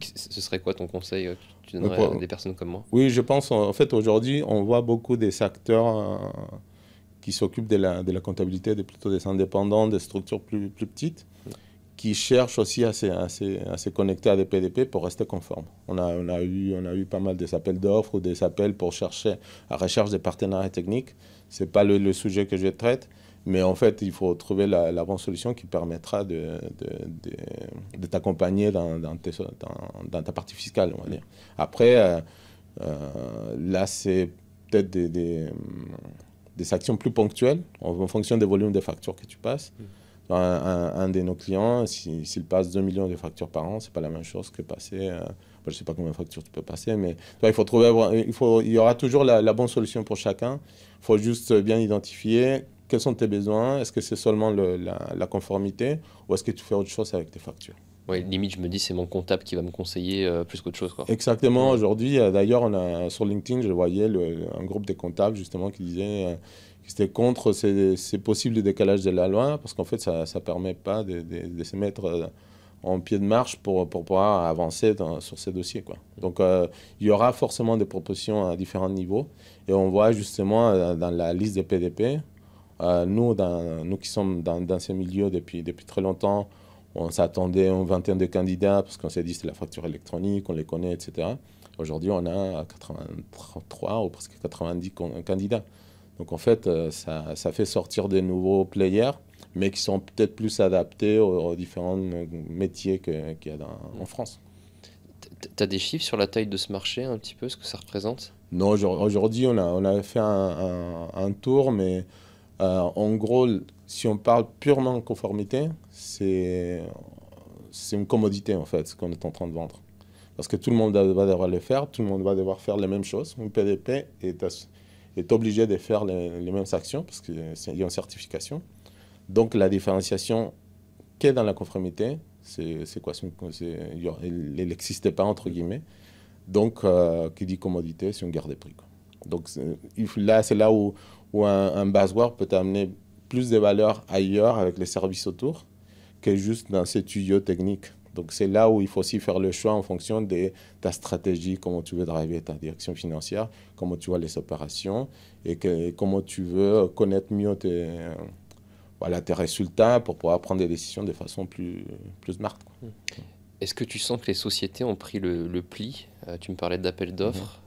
Ce serait quoi ton conseil que tu donnerais à des personnes comme moi? Oui, je pense, en fait, aujourd'hui, on voit beaucoup des acteurs qui s'occupent de la comptabilité, plutôt des indépendants, des structures plus petites, qui cherchent aussi à se connecter à des PDP pour rester conformes. On a eu pas mal des appels d'offres ou des appels pour chercher à recherche des partenariats techniques. Ce n'est pas le sujet que je traite, mais en fait, il faut trouver la bonne solution qui permettra de t'accompagner dans ta partie fiscale, on va dire. Après, là, c'est peut-être des actions plus ponctuelles en fonction des volumes de factures que tu passes. Un de nos clients, s'il passe 2 millions de factures par an, ce n'est pas la même chose que passer... je ne sais pas combien de factures tu peux passer, mais il y aura toujours la bonne solution pour chacun. Il faut juste bien identifier quels sont tes besoins. Est-ce que c'est seulement la conformité ou est-ce que tu fais autre chose avec tes factures? Oui, limite, je me dis, c'est mon comptable qui va me conseiller plus qu'autre chose, quoi. Exactement. Aujourd'hui, d'ailleurs, sur LinkedIn, je voyais un groupe de comptables justement qui disait que c'était contre ces possibles décalages de la loi, parce qu'en fait, ça ne permet pas de se mettre en pied de marche pour pouvoir avancer sur ces dossiers, quoi. Donc, il y aura forcément des propositions à différents niveaux. Et on voit justement dans la liste des PDP, nous qui sommes dans ces milieux depuis très longtemps, on s'attendait à une vingtaine de candidats parce qu'on s'est dit c'est la facture électronique, on les connaît, etc. Aujourd'hui, on a 83 ou presque 90 candidats. Donc en fait, ça fait sortir des nouveaux players, mais qui sont peut-être plus adaptés aux différents métiers qu'il y a en France. Tu as des chiffres sur la taille de ce marché, un petit peu, ce que ça représente? Non, aujourd'hui, on a fait un tour, mais en gros, si on parle purement conformité, c'est une commodité, en fait, ce qu'on est en train de vendre. Parce que tout le monde va devoir le faire, tout le monde va devoir faire les mêmes choses. Un PDP est obligé de faire les mêmes actions, parce qu'il y a une certification. Donc, la différenciation qui est dans la conformité, c'est quoi? Elle n'existe pas, entre guillemets. Donc, qui dit commodité, c'est une guerre des prix, quoi. Donc, c'est là où un buzzword peut amener plus de valeur ailleurs avec les services autour que juste dans ces tuyaux techniques. Donc, c'est là où il faut aussi faire le choix en fonction de ta stratégie, comment tu veux driver ta direction financière, comment tu vois les opérations et comment tu veux connaître mieux tes résultats pour pouvoir prendre des décisions de façon plus smart, quoi. Est-ce que tu sens que les sociétés ont pris le pli? Tu me parlais d'appels d'offres.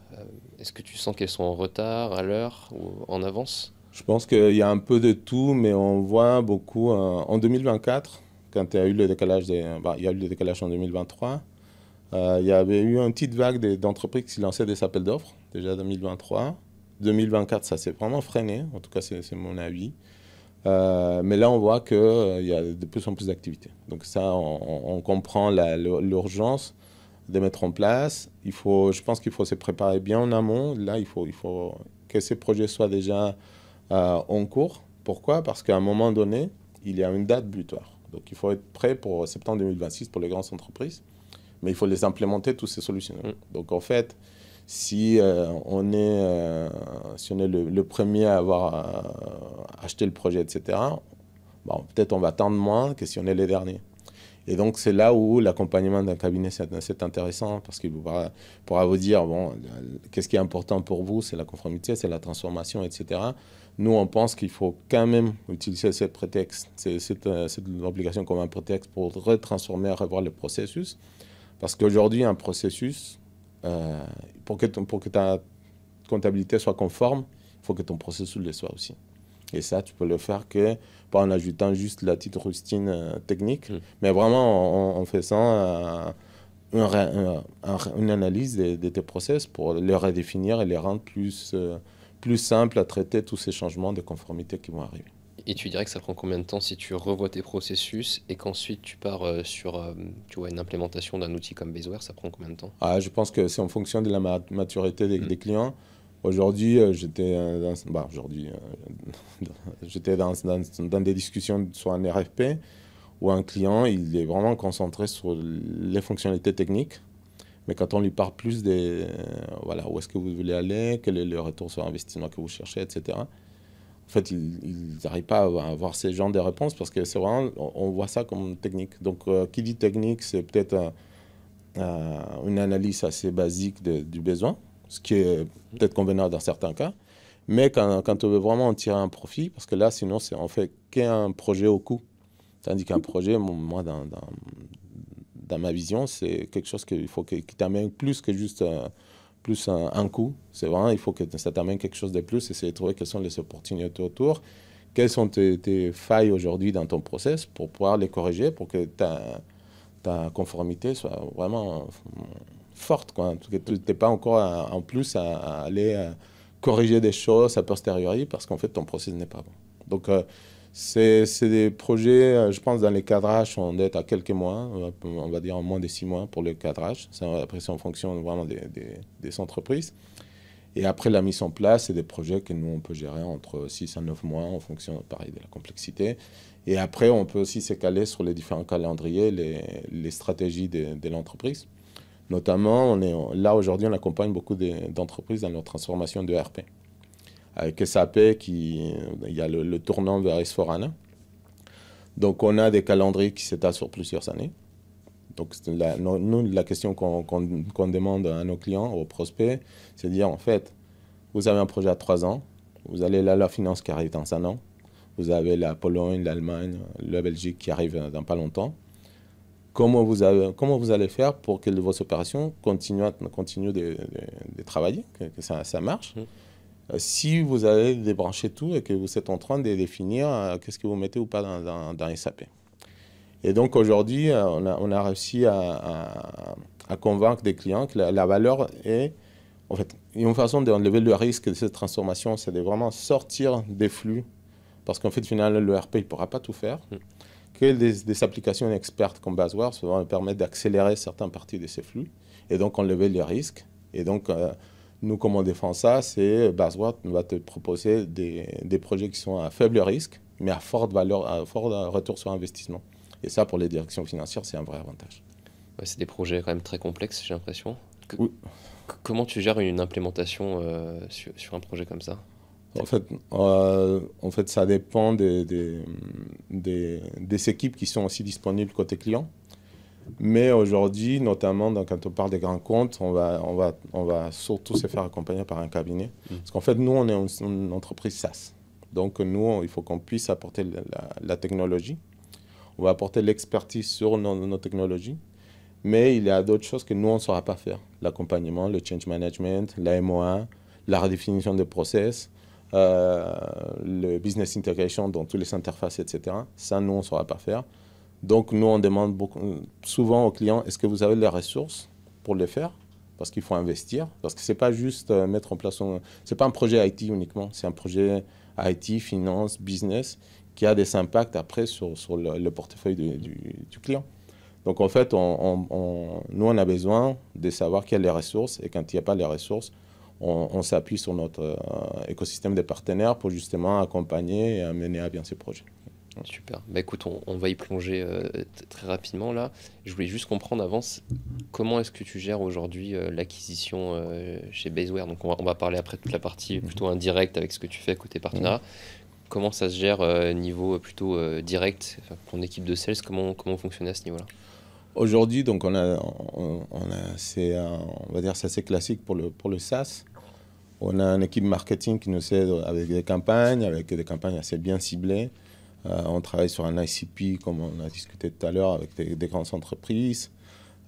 Est-ce que tu sens qu'elles sont en retard, à l'heure ou en avance? Je pense qu'il y a un peu de tout, mais on voit beaucoup en 2024, quand il y a eu le décalage, il y a eu le décalage en 2023, il y avait eu une petite vague d'entreprises qui lançaient des appels d'offres, déjà en 2023. 2024, ça s'est vraiment freiné, en tout cas c'est mon avis. Mais là, on voit qu'il y a de plus en plus d'activités. Donc ça, on comprend l'urgence de mettre en place. Je pense qu'il faut se préparer bien en amont. Là, il faut que ces projets soient déjà en cours. Pourquoi? Parce qu'à un moment donné, il y a une date butoir. Donc il faut être prêt pour septembre 2026 pour les grandes entreprises. Mais il faut les implémenter, toutes ces solutions. Donc en fait, Si on est, le premier à avoir acheté le projet, etc., bon, peut-être on va attendre moins que si on est les derniers. Et donc, c'est là où l'accompagnement d'un cabinet, c'est intéressant parce qu'il pourra vous dire, bon, qu'est-ce qui est important pour vous? C'est la conformité, c'est la transformation, etc. Nous, on pense qu'il faut quand même utiliser ce prétexte, cette obligation comme un prétexte pour retransformer, revoir le processus. Parce qu'aujourd'hui, un processus, pour que ta comptabilité soit conforme, il faut que ton processus le soit aussi. Et ça, tu peux le faire que pas en ajoutant juste la petite rustine technique, mais vraiment en faisant une analyse de tes process pour les redéfinir et les rendre plus simples à traiter tous ces changements de conformité qui vont arriver. Et tu dirais que ça prend combien de temps si tu revois tes processus et qu'ensuite tu pars sur tu vois, une implémentation d'un outil comme Baseware, ça prend combien de temps? Je pense que c'est en fonction de la maturité des clients. Aujourd'hui, j'étais dans des discussions sur un RFP où un client il est vraiment concentré sur les fonctionnalités techniques. Mais quand on lui parle plus voilà, où est-ce que vous voulez aller, quel est le retour sur investissement que vous cherchez, etc. En fait, ils n'arrivent pas à avoir ce genre de réponses parce que c'est vraiment, on voit ça comme technique. Donc, qui dit technique, c'est peut-être une analyse assez basique du besoin, ce qui est peut-être convenable dans certains cas. Mais quand on veut vraiment en tirer un profit, parce que là, sinon, on fait qu'un projet au coût. Tandis qu'un projet, moi, dans ma vision, c'est quelque chose qui t'amène plus que juste un coût. C'est vraiment, il faut que ça t'amène quelque chose de plus, essayer de trouver quelles sont les opportunités autour, quelles sont tes failles aujourd'hui dans ton process pour pouvoir les corriger, pour que ta conformité soit vraiment forte, quoi. Que tu n'es pas encore en plus à aller corriger des choses a posteriori parce qu'en fait ton process n'est pas bon. Donc c'est des projets, je pense dans les cadrages, on est à quelques mois, on va dire en moins de 6 mois pour le cadrage. Après c'est en fonction vraiment des entreprises. Et après la mise en place, c'est des projets que nous on peut gérer entre 6 à 9 mois en fonction pareil de la complexité. Et après on peut aussi se caler sur les différents calendriers, les stratégies de l'entreprise. Notamment, là aujourd'hui, on accompagne beaucoup d'entreprises dans leur transformation de ERP. Avec SAP, il y a le tournant vers S/4HANA. Donc, on a des calendriers qui s'étalent sur plusieurs années. Donc, nous, la question qu'on demande à nos clients, aux prospects, c'est de dire, en fait, vous avez un projet à 3 ans, vous allez là, la finance qui arrive dans 1 an, vous avez la Pologne, l'Allemagne, la Belgique qui arrive dans pas longtemps. Comment vous allez faire pour que vos opérations continuent de travailler, que ça marche? Si vous allez débrancher tout et que vous êtes en train de définir qu'est-ce que vous mettez ou pas dans SAP. Et donc aujourd'hui, on a réussi à convaincre des clients que la valeur est, en fait, une façon d'enlever le risque de cette transformation, c'est de vraiment sortir des flux, parce qu'en fait, finalement, l'ERP, il ne pourra pas tout faire. Que des applications expertes comme Baseware vont permettre d'accélérer certaines parties de ces flux et donc enlever les risques. Et donc, nous, comment on défend ça, c'est Baseware va te proposer des projets qui sont à faible risque, mais à forte valeur, à fort retour sur investissement. Et ça, pour les directions financières, c'est un vrai avantage. Ouais, c'est des projets quand même très complexes, j'ai l'impression. Oui. Comment tu gères une implémentation sur un projet comme ça? En fait, ça dépend des équipes qui sont aussi disponibles côté client. Mais aujourd'hui, notamment quand on parle des grands comptes, on va surtout se faire accompagner par un cabinet. Parce qu'en fait, nous, on est une entreprise SaaS. Donc, nous, il faut qu'on puisse apporter la technologie. On va apporter l'expertise sur nos technologies. Mais il y a d'autres choses que nous, on ne saura pas faire. L'accompagnement, le change management, la MOA, la redéfinition des process, le business integration dans toutes les interfaces, etc. Ça, nous, on ne saura pas faire. Donc, nous, on demande souvent aux clients, est-ce que vous avez les ressources pour le faire? Parce qu'il faut investir. Parce que ce n'est pas juste mettre en place... Ce n'est pas un projet IT uniquement. C'est un projet IT, finance, business, qui a des impacts après sur le portefeuille du client. Donc, en fait, nous, on a besoin de savoir quelles sont les ressources. Et quand il n'y a pas les ressources, on s'appuie sur notre écosystème de partenaires pour justement accompagner et mener à bien ces projets. Super. Bah écoute, on va y plonger très rapidement là. Je voulais juste comprendre avant, comment est-ce que tu gères aujourd'hui l'acquisition chez Baseware. Donc on va parler après de toute la partie plutôt indirecte avec ce que tu fais côté partenariat. Comment ça se gère niveau plutôt direct, enfin, ton équipe de sales, comment fonctionne à ce niveau-là? Aujourd'hui, donc on a on va dire c'est assez classique pour le SaaS. On a une équipe marketing qui nous aide avec des campagnes assez bien ciblées. On travaille sur un ICP, comme on a discuté tout à l'heure, avec des grandes entreprises,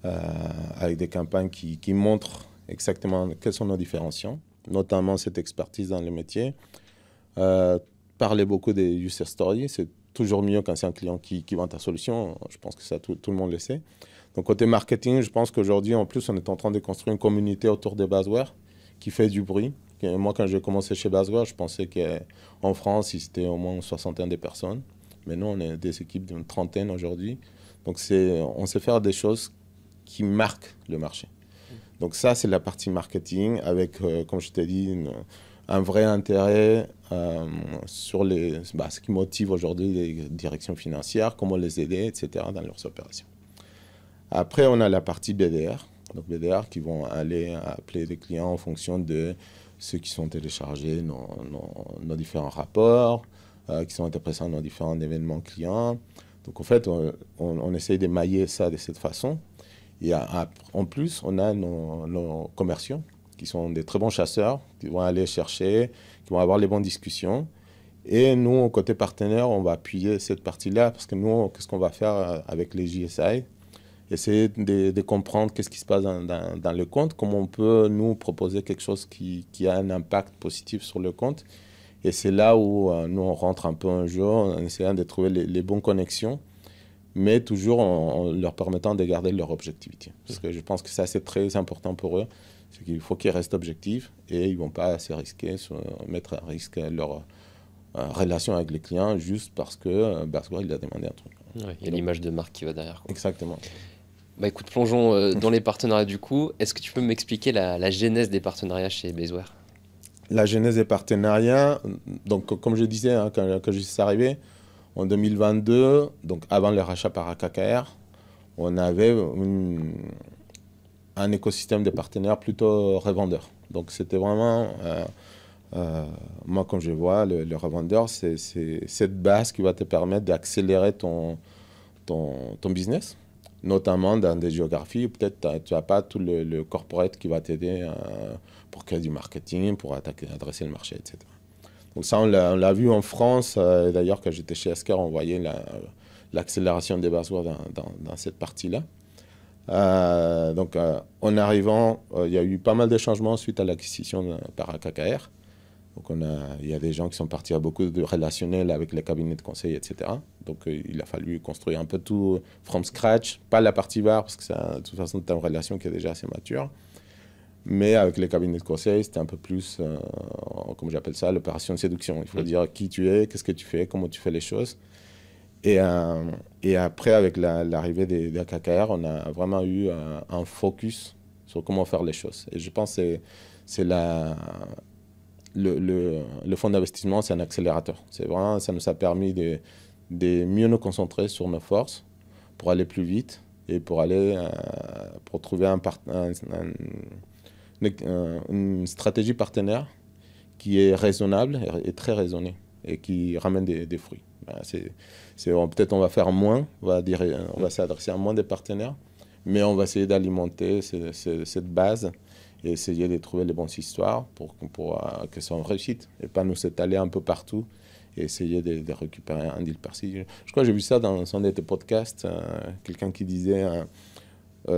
avec des campagnes qui montrent exactement quels sont nos différenciants, notamment cette expertise dans le métier. Parler beaucoup des user stories, c'est toujours mieux quand c'est un client qui vend ta solution. Je pense que ça, tout le monde le sait. Donc, côté marketing, je pense qu'aujourd'hui, en plus, on est en train de construire une communauté autour de Baseware qui fait du bruit. Et moi, quand j'ai commencé chez Baseware, je pensais qu'en France, c'était au moins une soixantaine de personnes. Mais nous, on est des équipes d'une trentaine aujourd'hui. Donc, on sait faire des choses qui marquent le marché. Donc, ça, c'est la partie marketing avec, comme je t'ai dit, un vrai intérêt sur ce qui motive aujourd'hui les directions financières, comment les aider, etc., dans leurs opérations. Après, on a la partie BDR. Donc, BDR qui vont aller appeler les clients en fonction de ceux qui sont téléchargés, nos différents rapports, qui sont interprétés dans nos différents événements clients. Donc, en fait, on essaye d'émailler ça de cette façon. Et en plus, on a nos commerciaux qui sont des très bons chasseurs, qui vont aller chercher, qui vont avoir les bonnes discussions. Et nous, côté partenaire, on va appuyer cette partie-là parce que nous, qu'est-ce qu'on va faire avec les JSI? Essayer de comprendre qu'est-ce qui se passe dans le compte, comment on peut nous proposer quelque chose qui a un impact positif sur le compte. Et c'est là où nous, on rentre un peu en jeu en essayant de trouver les bonnes connexions, mais toujours en leur permettant de garder leur objectivité. Parce que je pense que ça, c'est très important pour eux. C'est qu'il faut qu'ils restent objectifs et ils ne vont pas se risquer, mettre à risque leur relation avec les clients juste parce que Baseware, il a demandé un truc. Ouais, il y a l'image de marque qui va derrière, quoi. Exactement. Bah écoute, plongeons dans les partenariats du coup. Est-ce que tu peux m'expliquer la genèse des partenariats chez Baseware? La genèse des partenariats, donc comme je disais, hein, quand je suis arrivé en 2022, donc avant le rachat par AKKR, on avait un écosystème de partenaires plutôt revendeurs. Donc c'était vraiment, moi comme je vois, le revendeur, c'est cette base qui va te permettre d'accélérer ton business, notamment dans des géographies où peut-être tu n'as pas tout le corporate qui va t'aider pour créer du marketing, pour adresser le marché, etc. Donc ça, on l'a vu en France. D'ailleurs, quand j'étais chez Esker, on voyait l'accélération des Baseware dans cette partie-là. Donc, en arrivant, il y a eu pas mal de changements suite à l'acquisition par AKKR. Donc, il y a des gens qui sont partis à beaucoup de relationnels avec les cabinets de conseil, etc. Donc, il a fallu construire un peu tout from scratch. Pas la partie VAR, parce que ça, de toute façon, tu as une relation qui est déjà assez mature. Mais avec les cabinets de conseil, c'était un peu plus, comme j'appelle ça, l'opération de séduction. Il faut dire qui tu es, qu'est-ce que tu fais, comment tu fais les choses. Et après, avec l'arrivée des AKKR, on a vraiment eu un focus sur comment faire les choses. Et je pense que le fonds d'investissement, c'est un accélérateur. C'est vraiment, ça nous a permis de mieux nous concentrer sur nos forces pour aller plus vite et pour trouver une stratégie partenaire qui est raisonnable et très raisonnée et qui ramène des fruits. Peut-être on va faire moins, on va s'adresser à moins de partenaires, mais on va essayer d'alimenter cette base et essayer de trouver les bonnes histoires pour que ça soit une réussite et pas nous s'étaler un peu partout et essayer de récupérer un deal par-ci. Je crois que j'ai vu ça dans un de tes podcasts, quelqu'un qui disait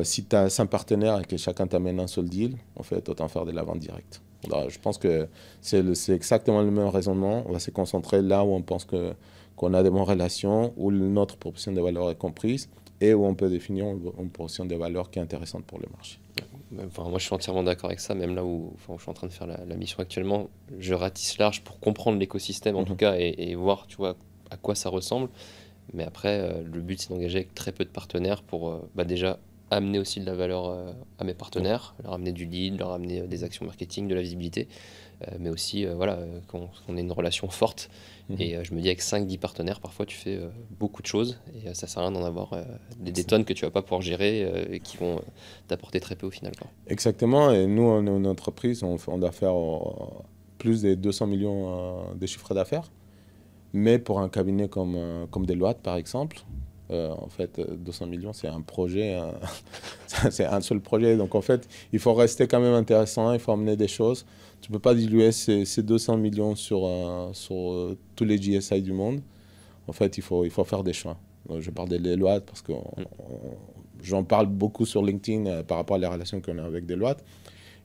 si tu as 5 partenaires et que chacun t'amène un seul deal, en fait, autant faire de la vente directe. Alors, je pense que c'est exactement le même raisonnement. On va se concentrer là où on pense qu'on a des bonnes relations, où notre proposition de valeur est comprise et où on peut définir une proposition de valeur qui est intéressante pour le marché. Enfin, moi, je suis entièrement d'accord avec ça. Même là où je suis en train de faire la mission actuellement, je ratisse large pour comprendre l'écosystème, en tout cas, et voir, tu vois, à quoi ça ressemble. Mais après, le but, c'est d'engager avec très peu de partenaires pour déjà amener aussi de la valeur à mes partenaires, leur amener du lead, leur amener des actions marketing, de la visibilité, mais aussi voilà, qu'on ait une relation forte. Et je me dis, avec 5-10 partenaires, parfois tu fais beaucoup de choses et ça sert à rien d'en avoir des tonnes que tu vas pas pouvoir gérer et qui vont t'apporter très peu au final, quoi. Exactement, et nous, on est une entreprise, on doit faire plus de 200 millions de chiffre d'affaires. Mais pour un cabinet comme Deloitte, par exemple, en fait, 200 millions, c'est un projet, c'est un seul projet. Donc, en fait, il faut rester quand même intéressant, il faut amener des choses. Tu ne peux pas diluer ces 200 millions sur tous les GSI du monde. En fait, il faut faire des choix. Donc, je parle de Deloitte parce que j'en parle beaucoup sur LinkedIn par rapport à la relation qu'on a avec Deloitte.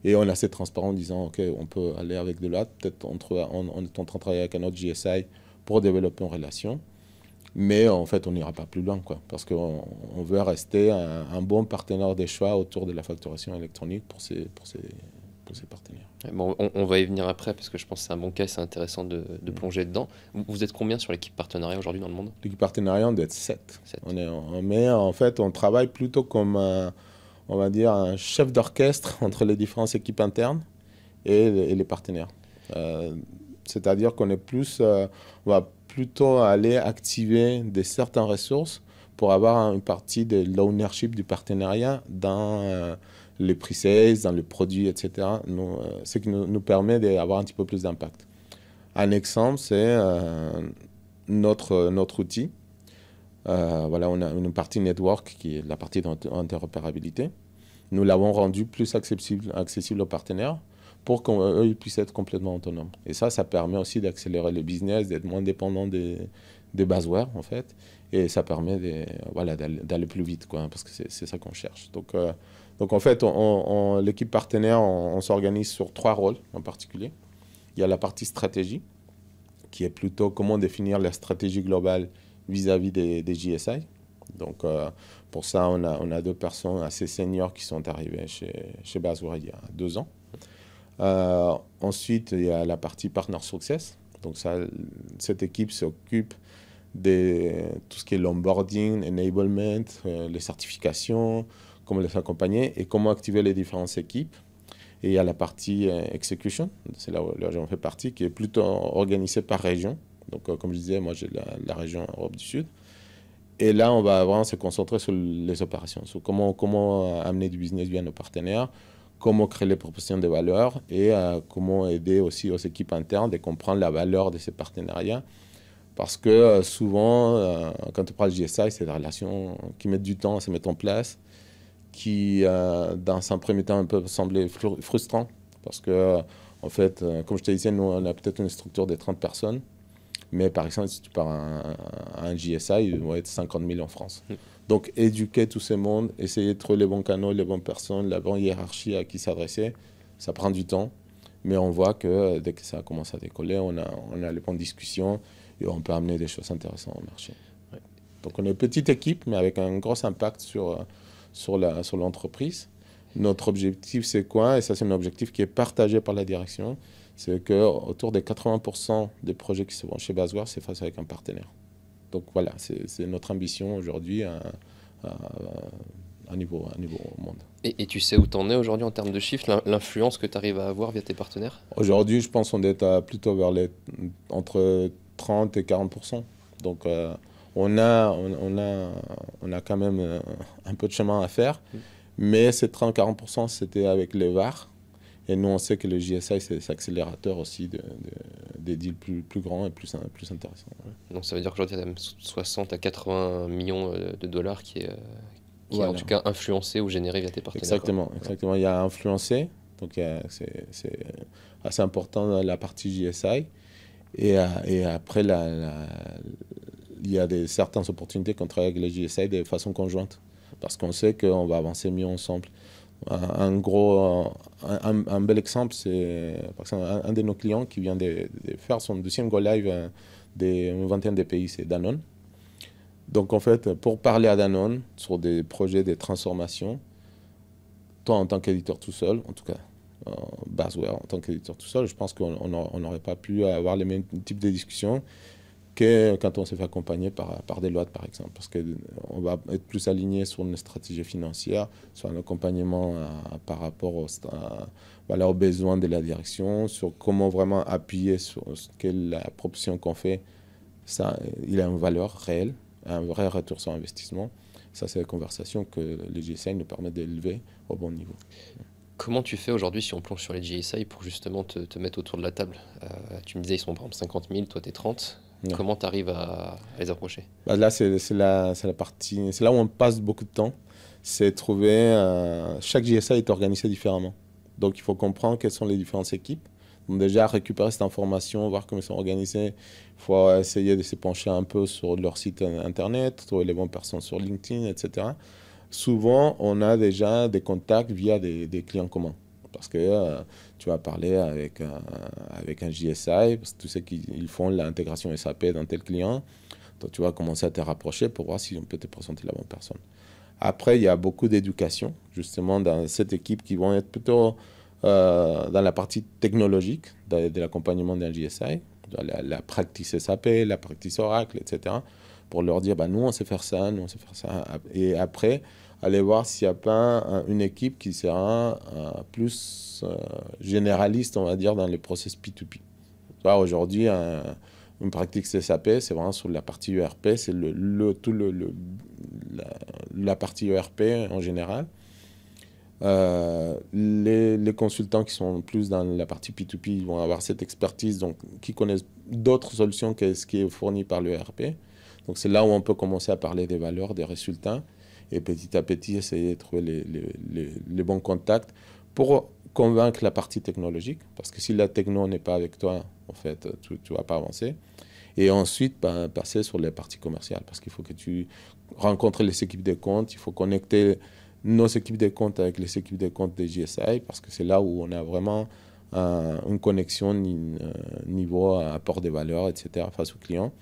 Et on est assez transparent en disant, OK, on peut aller avec Deloitte. Peut-être on est en train de travailler avec un autre GSI pour développer une relation. Mais en fait, on n'ira pas plus loin, quoi, parce qu'on veut rester un bon partenaire des choix autour de la facturation électronique pour ces partenaires. Bon, on va y venir après parce que je pense que c'est un bon cas, c'est intéressant de plonger dedans. Vous êtes combien sur l'équipe partenariat aujourd'hui dans le monde? L'équipe partenariat, on doit être 7. Mais en fait, on travaille plutôt comme, on va dire, un chef d'orchestre entre les différentes équipes internes et les partenaires. C'est-à-dire qu'on est plus, on va plutôt aller activer certaines ressources pour avoir une partie de l'ownership du partenariat dans les pre-sales, dans les produits, etc. Ce qui nous permet d'avoir un petit peu plus d'impact. Un exemple, c'est notre outil. Voilà, on a une partie network qui est la partie d'interopérabilité. Nous l'avons rendu plus accessible aux partenaires pour qu'eux puissent être complètement autonomes. Et ça permet aussi d'accélérer le business, d'être moins dépendant des buzzwords, en fait. Et ça permet d'aller plus vite, quoi, parce que c'est ça qu'on cherche. Donc en fait, l'équipe partenaire, on s'organise sur 3 rôles en particulier. Il y a la partie stratégie, qui est plutôt comment définir la stratégie globale vis-à-vis des GSI. Donc, pour ça, on a 2 personnes assez seniors qui sont arrivées chez Basware il y a 2 ans. Ensuite, il y a la partie Partner Success. Donc, cette équipe s'occupe de tout ce qui est l'onboarding, enablement, les certifications, comment les accompagner et comment activer les différentes équipes. Et il y a la partie execution, c'est là où j'en fais partie, qui est plutôt organisée par région. Donc, comme je disais, moi, j'ai la région Europe du Sud. Et là, on va vraiment se concentrer sur les opérations, sur comment amener du business via nos partenaires, comment créer les propositions de valeur et comment aider aussi aux équipes internes de comprendre la valeur de ces partenariats. Parce que souvent, quand on parle de GSI, c'est des relations qui mettent du temps à se mettre en place, qui, dans un premier temps, peuvent sembler frustrants. Parce que, en fait, comme je te disais, nous, on a peut-être une structure de 30 personnes. Mais par exemple, si tu pars à un GSI, il va être 50 000 en France. Donc, éduquer tout ce monde, essayer de trouver les bons canaux, les bonnes personnes, la bonne hiérarchie à qui s'adresser, ça prend du temps. Mais on voit que dès que ça commence à décoller, on a les bonnes discussions et on peut amener des choses intéressantes au marché. Ouais. Donc, on est une petite équipe, mais avec un gros impact sur l'entreprise. Notre objectif, c'est quoi? Et ça, c'est un objectif qui est partagé par la direction. C'est qu'autour des 80% des projets qui se font chez Basware, c'est face avec un partenaire. Donc voilà, c'est notre ambition aujourd'hui à niveau monde. Et tu sais où tu en es aujourd'hui en termes de chiffres, l'influence que tu arrives à avoir via tes partenaires? Aujourd'hui, je pense qu'on est plutôt vers entre 30 et 40%. Donc on a quand même un peu de chemin à faire. Mais ces 30-40%, c'était avec les VAR. Et nous, on sait que le JSI, c'est accélérateur aussi des deals plus grands et plus intéressants. Ouais. Donc ça veut dire qu'aujourd'hui, il y a même 60 à 80 millions de dollars qui est voilà. En tout cas influencé ou généré via tes partenaires. Exactement. Il y a influencé, donc c'est assez important dans la partie JSI. Et après, il y a certaines opportunités qu'on travaille avec les JSI de façon conjointe. Parce qu'on sait qu'on va avancer mieux ensemble. Un bel exemple, c'est par exemple un de nos clients qui vient de faire son deuxième go live d'une vingtaine de pays, c'est Danone. Donc en fait, pour parler à Danone sur des projets de transformation, toi en tant qu'éditeur tout seul, en tout cas Basware en tant qu'éditeur tout seul, je pense qu'on n'aurait pas pu avoir les mêmes types de discussions que quand on se fait accompagner par Deloitte, par exemple. Parce qu'on va être plus aligné sur une stratégie financière, sur un accompagnement par rapport aux besoins de la direction, sur comment vraiment appuyer sur ce qu'est la proposition qu'on fait. Ça, il a une valeur réelle, un vrai retour sur investissement. Ça, c'est la conversation que les GSI nous permettent d'élever au bon niveau. Comment tu fais aujourd'hui si on plonge sur les GSI pour justement te mettre autour de la table? Tu me disais ils sont par exemple 50 000, toi tu es 30. Ouais. Comment tu arrives à les approcher? Bah là, c'est la partie, c'est là où on passe beaucoup de temps. C'est trouver. Chaque GSI est organisé différemment. Donc il faut comprendre quelles sont les différentes équipes. Donc déjà, récupérer cette information, voir comment ils sont organisés. Il faut essayer de se pencher un peu sur leur site internet, trouver les bonnes personnes sur LinkedIn, etc. Souvent, on a déjà des contacts via des clients communs. Parce que tu vas parler avec un GSI, parce que tu sais qu'ils font l'intégration SAP dans tel client. Donc, tu vas commencer à te rapprocher pour voir si on peut te présenter la bonne personne. Après, il y a beaucoup d'éducation, justement, dans cette équipe qui vont être plutôt dans la partie technologique de l'accompagnement d'un GSI, la practice SAP, la practice Oracle, etc. Pour leur dire, bah, nous, on sait faire ça, nous, on sait faire ça. Et après, aller voir s'il n'y a pas une équipe qui sera plus généraliste, on va dire, dans les process P2P. Aujourd'hui, une pratique SAP, c'est vraiment sur la partie ERP, c'est la partie ERP en général. Les consultants qui sont plus dans la partie P2P, ils vont avoir cette expertise, donc qui connaissent d'autres solutions que ce qui est fourni par l'ERP. Donc c'est là où on peut commencer à parler des valeurs, des résultats, et petit à petit essayer de trouver les bons contacts pour convaincre la partie technologique, parce que si la techno n'est pas avec toi, en fait, tu ne vas pas avancer. Et ensuite, passer sur les parties commerciales, parce qu'il faut que tu rencontres les équipes de comptes, il faut connecter nos équipes de comptes avec les équipes de comptes des GSI, parce que c'est là où on a vraiment une connexion niveau apport des valeurs, etc., face aux clients.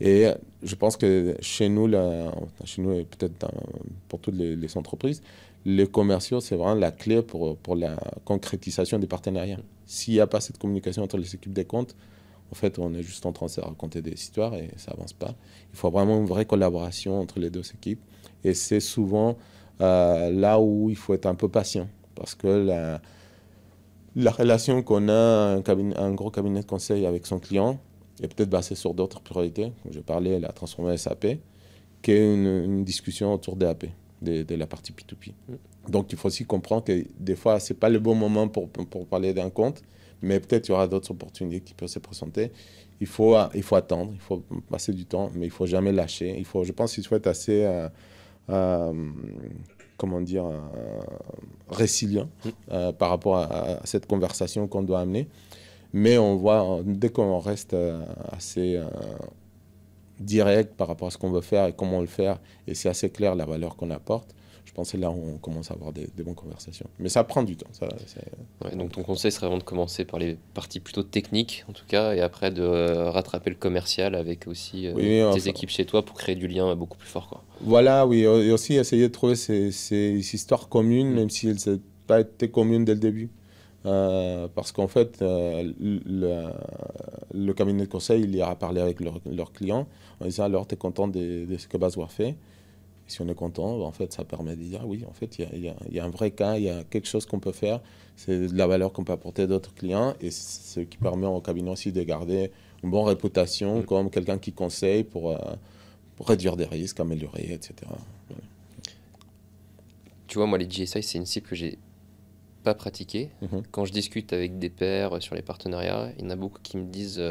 Et je pense que chez nous et peut-être pour toutes les entreprises, les commerciaux, c'est vraiment la clé pour la concrétisation des partenariats. S'il n'y a pas cette communication entre les équipes des comptes, en fait, on est juste en train de se raconter des histoires et ça n'avance pas. Il faut vraiment une vraie collaboration entre les deux équipes. Et c'est souvent là où il faut être un peu patient. Parce que la relation qu'on a, un gros cabinet de conseil avec son client, est peut-être basée sur d'autres priorités. Je parlais de la transformation SAP, qu'une discussion autour des AP, de la partie P2P. Donc, il faut aussi comprendre que des fois, ce n'est pas le bon moment pour parler d'un compte, mais peut-être il y aura d'autres opportunités qui peuvent se présenter. Il faut attendre, il faut passer du temps, mais il ne faut jamais lâcher. Je pense qu'il faut être assez, résilient par rapport à cette conversation qu'on doit amener. Mais on voit, dès qu'on reste assez direct par rapport à ce qu'on veut faire et comment le faire, et c'est assez clair la valeur qu'on apporte, je pense que c'est là où on commence à avoir des bonnes conversations. Mais ça prend du temps. Ouais, donc ton conseil serait vraiment de commencer par les parties plutôt techniques, en tout cas, et après de rattraper le commercial avec aussi tes équipes chez toi pour créer du lien beaucoup plus fort, quoi. Voilà, oui, et aussi essayer de trouver ces histoires communes, même si elles n'ont pas été communes dès le début. Parce qu'en fait, le cabinet de conseil, il ira parler avec leurs clients en disant alors, tu es content de ce que Basware fait? Et si on est content, en fait, ça permet de dire oui, en fait, il y a un vrai cas, il y a quelque chose qu'on peut faire, c'est de la valeur qu'on peut apporter à d'autres clients et c'est ce qui permet au cabinet aussi de garder une bonne réputation comme quelqu'un qui conseille pour réduire des risques, améliorer, etc. Ouais. Tu vois, moi, les GSI, c'est une cible que j'ai pas pratiqué. Quand je discute avec des pairs sur les partenariats, il y en a beaucoup qui me disent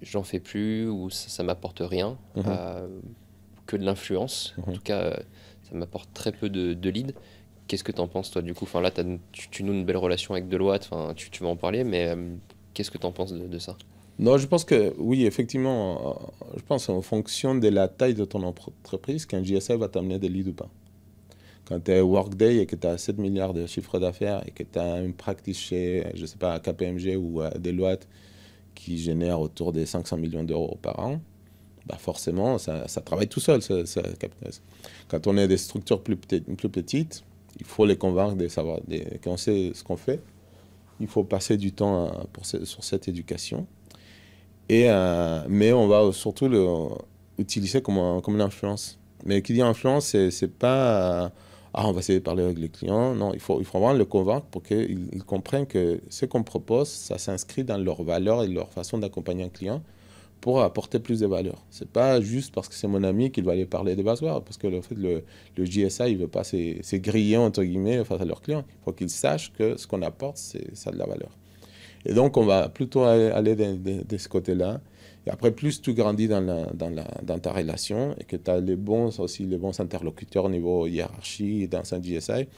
j'en fais plus ou ça m'apporte rien, que de l'influence. En tout cas, ça m'apporte très peu de leads. Qu'est-ce que tu en penses, toi, du coup? Là, tu noues une belle relation avec Deloitte, tu vas en parler, mais qu'est-ce que tu en penses de ça? Non, je pense que oui, effectivement, je pense en fonction de la taille de ton entreprise, qu'un GSI va t'amener des leads ou pas. Quand tu es Workday et que tu as 7 milliards de chiffre d'affaires et que tu as une practice chez, je sais pas, KPMG ou Deloitte qui génère autour des 500 millions d'euros par an, bah forcément, ça travaille tout seul, ça capitalise. Quand on est des structures plus petites, il faut les convaincre de savoir, qu'on sait ce qu'on fait. Il faut passer du temps sur cette éducation. Mais on va surtout l'utiliser comme une influence. Mais qui dit influence, c'est pas on va essayer de parler avec les clients. Non, il faut vraiment le convaincre pour qu'ils comprennent que ce qu'on propose, ça s'inscrit dans leurs valeurs et leur façon d'accompagner un client pour apporter plus de valeur. C'est pas juste parce que c'est mon ami qu'il va aller parler des buzzwords, parce que le JSI, il veut pas se griller, entre guillemets, face à leurs clients. Il faut qu'ils sachent que ce qu'on apporte, ça a de la valeur. Et donc, on va plutôt aller de ce côté-là. Et après, plus tu grandis dans ta relation et que tu as les bons interlocuteurs au niveau hiérarchie dans un GSI,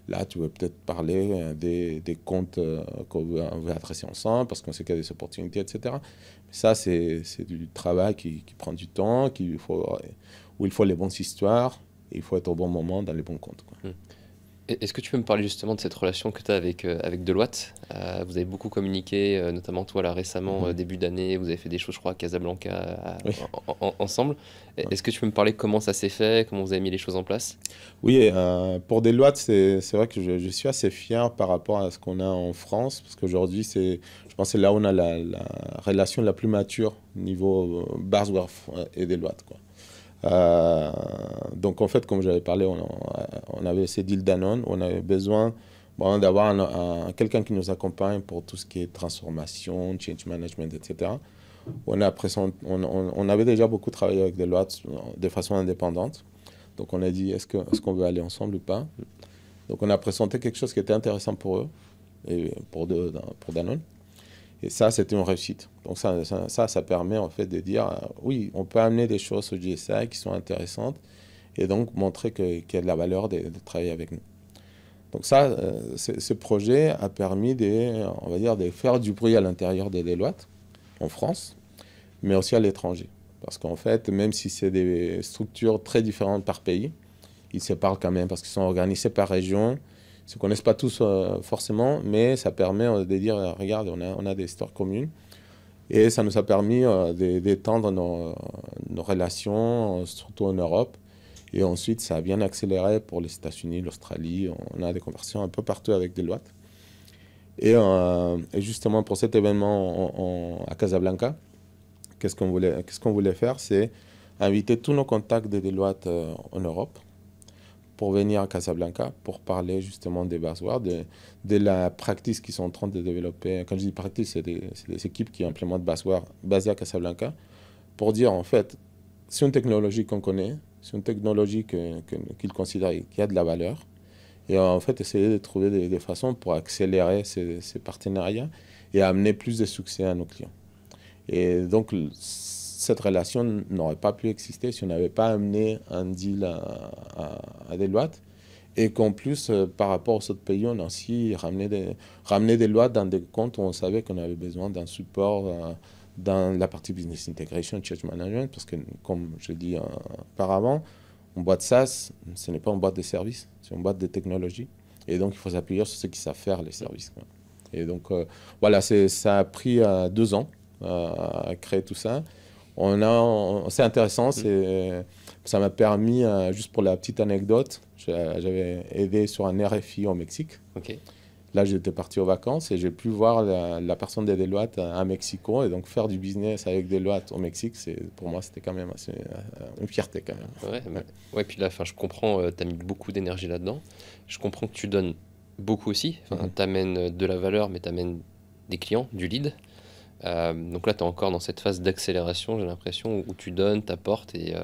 là, tu veux peut-être parler des comptes qu'on veut adresser ensemble parce qu'on sait qu'il y a des opportunités, etc. Mais ça, c'est du travail qui prend du temps, où il faut les bonnes histoires et il faut être au bon moment dans les bons comptes, quoi. Est-ce que tu peux me parler justement de cette relation que tu as avec Deloitte? Vous avez beaucoup communiqué, notamment toi là récemment, début d'année, vous avez fait des choses, je crois, à Casablanca Oui. ensemble. Est-ce que tu peux me parler comment ça s'est fait, comment vous avez mis les choses en place? Oui, pour Deloitte, c'est vrai que je suis assez fier par rapport à ce qu'on a en France, parce qu'aujourd'hui, je pense que c'est là où on a la relation la plus mature niveau Basworth et Deloitte, quoi. Donc en fait, comme j'avais parlé, on avait ces deals Danone, on avait besoin d'avoir quelqu'un qui nous accompagne pour tout ce qui est transformation, change management, etc. On avait déjà beaucoup travaillé avec Deloitte de façon indépendante. Donc on a dit, est-ce qu'on veut aller ensemble ou pas? Donc on a présenté quelque chose qui était intéressant pour eux et pour Danone. Et ça, c'était une réussite. Donc ça permet en fait de dire, oui, on peut amener des choses au GSI qui sont intéressantes et donc montrer qu'il y a de la valeur de travailler avec nous. Donc ça, ce projet a permis on va dire, de faire du bruit à l'intérieur de Deloitte, en France, mais aussi à l'étranger. Parce qu'en fait, même si c'est des structures très différentes par pays, ils se parlent quand même parce qu'ils sont organisés par région. Ils ne se connaissent pas tous forcément, mais ça permet de dire, regarde, on a des histoires communes. Et ça nous a permis d'étendre nos relations, surtout en Europe. Et ensuite, ça a bien accéléré pour les États-Unis, l'Australie. On a des conversations un peu partout avec Deloitte. Et justement, pour cet événement à Casablanca, qu'est-ce qu'on voulait faire? C'est inviter tous nos contacts de Deloitte en Europe pour venir à Casablanca pour parler justement des buzzwords, de la practice qu'ils sont en train de développer. Quand je dis practice, c'est des équipes qui implémentent buzzwords basées à Casablanca pour dire en fait, c'est une technologie qu'on connaît, c'est une technologie qu'ils considèrent qui a de la valeur. Et en fait, essayer de trouver des façons pour accélérer ces partenariats et amener plus de succès à nos clients. Et donc, cette relation n'aurait pas pu exister si on n'avait pas amené un deal à Deloitte. Et qu'en plus, par rapport aux autres pays, on a aussi ramené des lois dans des comptes où on savait qu'on avait besoin d'un support dans la partie business integration, change management, parce que, comme je l'ai dit auparavant, une boîte SaaS, ce n'est pas une boîte de services, c'est une boîte de technologie. Et donc, il faut s'appuyer sur ceux qui savent faire les services, quoi. Et donc, voilà, ça a pris 2 ans à créer tout ça. C'est intéressant, ça m'a permis, juste pour la petite anecdote, j'avais aidé sur un RFI au Mexique. Ok. Là, j'étais parti aux vacances et j'ai pu voir la personne de Deloitte à Mexico. Et donc, faire du business avec Deloitte au Mexique, pour moi, c'était quand même assez, une fierté quand même. Ouais, puis là, je comprends, tu as mis beaucoup d'énergie là-dedans. Je comprends que tu donnes beaucoup aussi. Tu amènes de la valeur, mais tu amènes des clients, du lead. Donc là, tu es encore dans cette phase d'accélération, j'ai l'impression, où tu donnes, tu apportes et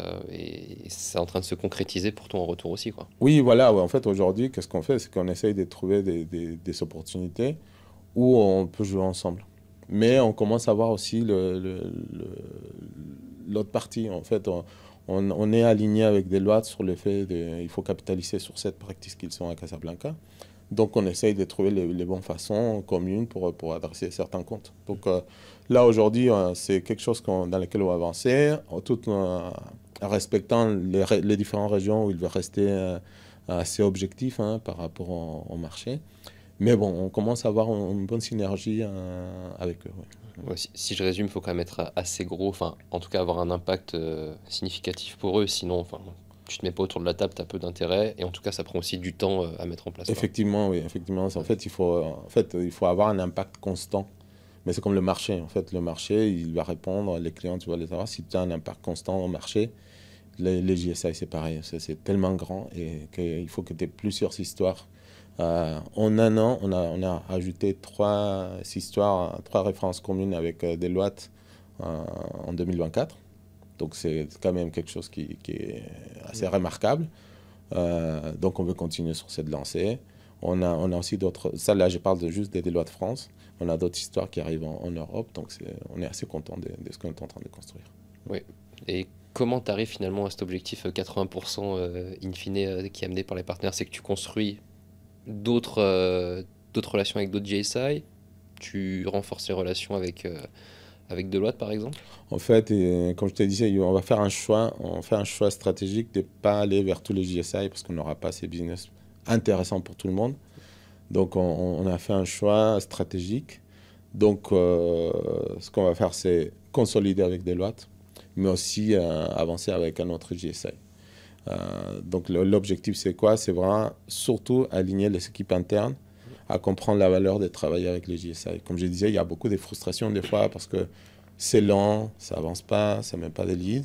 c'est en train de se concrétiser pour toi en retour aussi, quoi. Oui, voilà. Ouais. En fait, aujourd'hui, qu'est-ce qu'on fait? C'est qu'on essaye de trouver des opportunités où on peut jouer ensemble. Mais on commence à voir aussi l'autre partie. En fait, on est aligné avec Deloitte sur le fait qu'il faut capitaliser sur cette pratique qu'ils sont à Casablanca. Donc, on essaye de trouver les bonnes façons communes pour adresser certains comptes. Donc, là, aujourd'hui, c'est quelque chose dans lequel on va avancer, tout en respectant les différentes régions où il va rester assez objectif par rapport au marché. Mais bon, on commence à avoir une bonne synergie avec eux. Ouais. Ouais, si je résume, il faut quand même être assez gros, en tout cas avoir un impact significatif pour eux, sinon tu te mets pas autour de la table, tu as peu d'intérêt, et en tout cas ça prend aussi du temps à mettre en place, quoi. Effectivement, oui, effectivement. En fait, il faut avoir un impact constant Mais c'est comme le marché. En fait, le marché, il va répondre, les clients, tu vas les avoir. Si tu as un impact constant au marché, les JSI, c'est pareil. C'est tellement grand et qu'il faut que tu aies plusieurs histoires. En un an, on a ajouté trois histoires, trois références communes avec Deloitte en 2024. Donc, c'est quand même quelque chose qui est assez remarquable. Donc, on veut continuer sur cette lancée. On a aussi d'autres. Ça, là, je parle juste des Deloitte France. On a d'autres histoires qui arrivent en Europe. Donc, on est assez content de ce qu'on est en train de construire. Oui. Et comment tu arrives finalement à cet objectif 80% in fine qui est amené par les partenaires? C'est que tu construis d'autres relations avec d'autres GSI, tu renforces les relations avec Deloitte par exemple? En fait, comme je te disais, on va faire un choix. On fait un choix stratégique de ne pas aller vers tous les JSI parce qu'on n'aura pas ces business intéressants pour tout le monde. Donc, on a fait un choix stratégique. Donc, ce qu'on va faire, c'est consolider avec Deloitte, mais aussi avancer avec un autre GSI. Donc, l'objectif, c'est quoi? C'est vraiment surtout aligner les équipes internes à comprendre la valeur de travailler avec les JSI. Comme je disais, il y a beaucoup de frustrations des fois parce que c'est lent, ça avance pas, ça met pas de lead.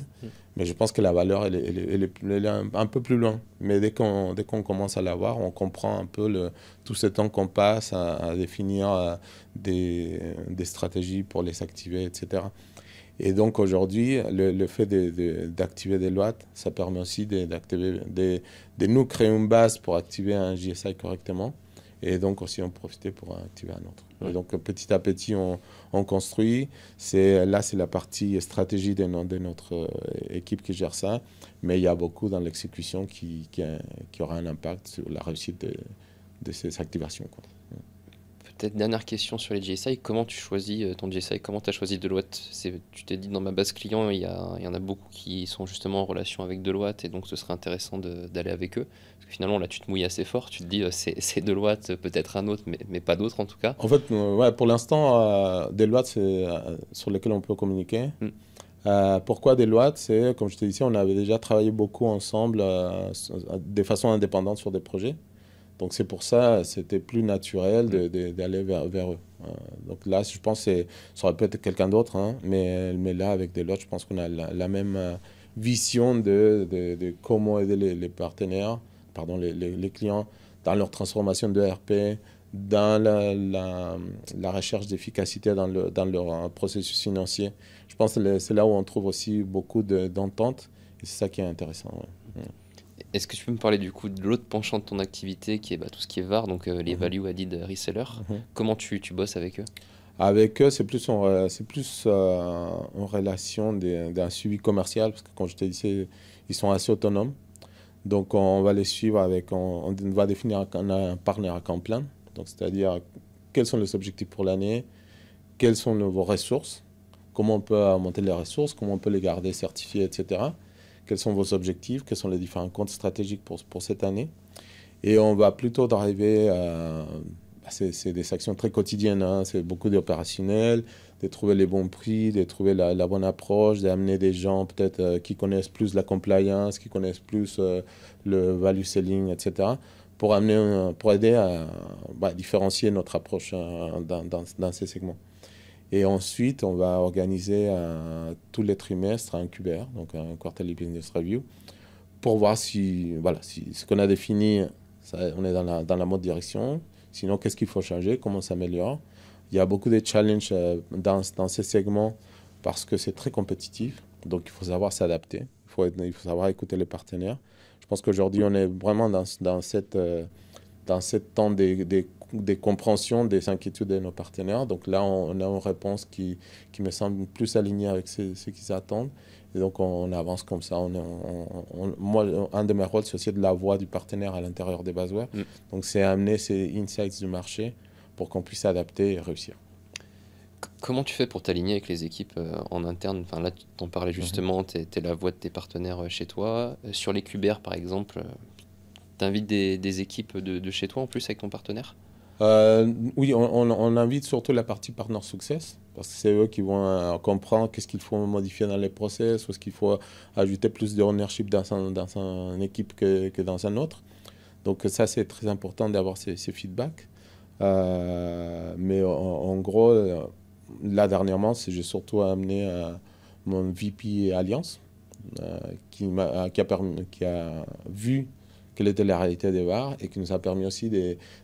Mais je pense que la valeur, elle est un peu plus loin. Mais dès qu'on commence à la voir, on comprend un peu tout ce temps qu'on passe à définir des stratégies pour les activer, etc. Et donc aujourd'hui, le fait d'activer des lois, ça permet aussi de nous créer une base pour activer un JSI correctement. Et donc aussi en profiter pour activer un autre. Et donc petit à petit, on construit. Là, c'est la partie stratégie de notre équipe qui gère ça. Mais il y a beaucoup dans l'exécution qui aura un impact sur la réussite de ces activations, quoi. Peut-être dernière question sur les GSI, comment tu choisis ton GSI? Comment tu as choisi Deloitte? Tu t'es dit dans ma base client, il y en a beaucoup qui sont justement en relation avec Deloitte et donc ce serait intéressant d'aller avec eux. Parce que finalement là tu te mouilles assez fort, tu te dis c'est Deloitte, peut-être un autre, mais pas d'autre en tout cas. En fait, ouais, pour l'instant, Deloitte, c'est sur lesquels on peut communiquer. Pourquoi Deloitte? C'est, comme je te disais, on avait déjà travaillé beaucoup ensemble de façon indépendante sur des projets. Donc c'est pour ça, c'était plus naturel d'aller vers eux. Donc là, je pense que ça aurait pu être quelqu'un d'autre, hein, mais là, avec Deloitte, je pense qu'on a la même vision de comment aider les partenaires, pardon, les clients dans leur transformation de RP, dans la recherche d'efficacité dans leur processus financier. Je pense que c'est là où on trouve aussi beaucoup d'entente, et c'est ça qui est intéressant. Ouais. Est-ce que tu peux me parler du coup de l'autre penchant de ton activité qui est tout ce qui est VAR, donc les Value Added Resellers? Comment tu bosses avec eux? Avec eux, c'est plus en relation d'un suivi commercial, parce que comme je te disais, ils sont assez autonomes. Donc on va les suivre on va définir un partenaire à camp plein, donc c'est-à-dire quels sont les objectifs pour l'année, quelles sont vos ressources, comment on peut augmenter les ressources, comment on peut les garder certifiées, etc. Quels sont vos objectifs, quels sont les différents comptes stratégiques pour cette année. Et on va plutôt d'arriver à... C'est des actions très quotidiennes, hein. C'est beaucoup d'opérationnel, de trouver les bons prix, de trouver la bonne approche, d'amener des gens peut-être qui connaissent plus la compliance, qui connaissent plus le value selling, etc. pour aider à différencier notre approche dans ces segments. Et ensuite, on va organiser tous les trimestres un QBR, donc un Quarterly Business Review, pour voir si ce qu'on a défini, on est dans la bonne direction. Sinon, qu'est-ce qu'il faut changer, comment on s'améliore. Il y a beaucoup de challenges dans ces segments parce que c'est très compétitif. Donc, il faut savoir s'adapter. Il faut savoir écouter les partenaires. Je pense qu'aujourd'hui, on est vraiment dans cette temps de compréhension des inquiétudes de nos partenaires. Donc là, on a une réponse qui me semble plus alignée avec ce qu'ils attendent. Et donc, on avance comme ça. Moi, un de mes rôles, c'est aussi de la voix du partenaire à l'intérieur des Basware. Donc, c'est amener ces insights du marché pour qu'on puisse s'adapter et réussir. Comment tu fais pour t'aligner avec les équipes en interne? Enfin, là, tu t'en parlais justement, tu es la voix de tes partenaires chez toi. Sur les QBR, par exemple, tu invites des équipes de chez toi en plus avec ton partenaire? Oui, on invite surtout la partie Partner Success, parce que c'est eux qui vont comprendre qu'est-ce qu'il faut modifier dans les process, ou est-ce qu'il faut ajouter plus de ownership dans une équipe que dans un autre. Donc ça, c'est très important d'avoir ces feedbacks. Mais en gros, là, dernièrement, j'ai surtout amené mon VP Alliance, qui a vu quelle était la réalité des VAR et qui nous a permis aussi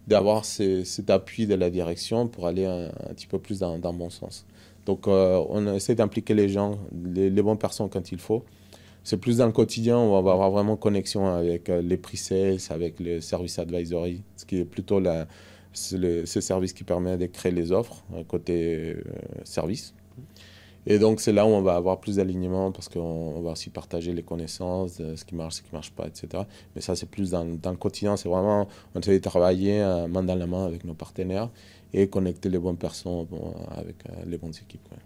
d'avoir cet appui de la direction pour aller un petit peu plus dans le bon sens. Donc, on essaie d'impliquer les gens, les bonnes personnes quand il faut. C'est plus dans le quotidien, on va avoir vraiment connexion avec les pre-sales, avec le service advisory, ce qui est plutôt ce service qui permet de créer les offres côté service. Et donc, c'est là où on va avoir plus d'alignement parce qu'on va aussi partager les connaissances, ce qui marche pas, etc. Mais ça, c'est plus dans le quotidien. C'est vraiment, on essaie de travailler main dans la main avec nos partenaires et connecter les bonnes personnes avec les bonnes équipes. Ouais.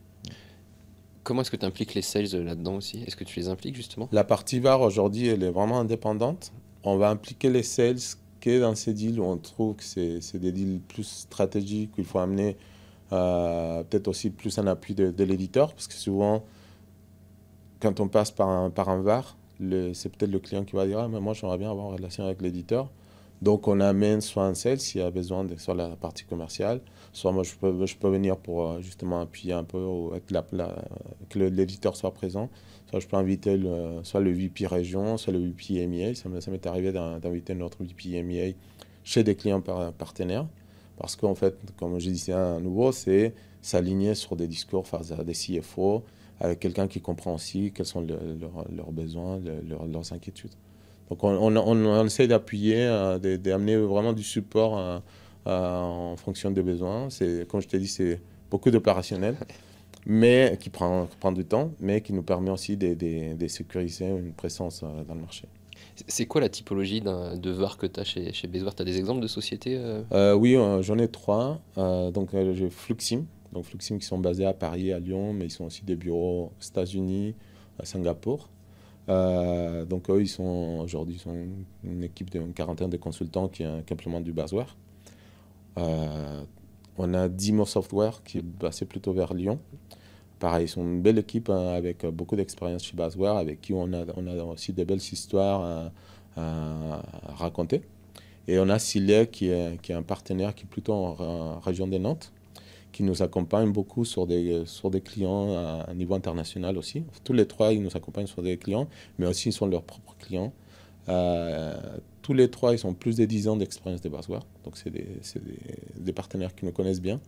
Comment est-ce que tu impliques les sales là-dedans aussi? Est-ce que tu les impliques justement? La partie VAR, aujourd'hui, elle est vraiment indépendante. On va impliquer les sales que dans ces deals où on trouve que c'est des deals plus stratégiques, où il faut amener peut-être aussi plus un appui de l'éditeur, parce que souvent, quand on passe par un VAR, c'est peut-être le client qui va dire « Ah, mais moi, j'aimerais bien avoir une relation avec l'éditeur ». Donc, on amène soit un sales s'il y a besoin, soit la partie commerciale, soit moi, je peux venir pour justement appuyer un peu, que l'éditeur soit présent. Soit je peux inviter soit le VP région, soit le VP EMEA. Ça m'est arrivé d'inviter notre VP EMEA chez des clients partenaires. Parce qu'en fait, comme je disais à nouveau, c'est s'aligner sur des discours face à des CFO, avec quelqu'un qui comprend aussi quels sont leurs besoins, leurs inquiétudes. Donc on essaie d'appuyer, d'amener vraiment du support en fonction des besoins. Comme je t'ai dit, c'est beaucoup d'opérationnel, mais qui prend du temps, mais qui nous permet aussi de sécuriser une présence dans le marché. C'est quoi la typologie de VAR que tu as chez Baseware? Tu as des exemples de sociétés Oui, j'en ai trois. Donc j'ai Fluxim. Donc Fluxim qui sont basés à Paris, à Lyon, mais ils ont aussi des bureaux aux États-Unis, à Singapour. Donc eux, aujourd'hui, ils sont une équipe d'une quarantaine de consultants qui implémentent du Baseware. On a Dimo Software qui est basé plutôt vers Lyon. Pareil, ils sont une belle équipe avec beaucoup d'expérience chez Baseware, avec qui on a aussi des belles histoires à raconter. Et on a Sillet qui est un partenaire qui est plutôt en région de Nantes, qui nous accompagne beaucoup sur des clients à niveau international aussi. Tous les trois, ils nous accompagnent sur des clients, mais aussi ils sont leurs propres clients. Tous les trois, ils ont plus de 10 ans d'expérience de Baseware. Donc, c'est des partenaires qui nous connaissent bien.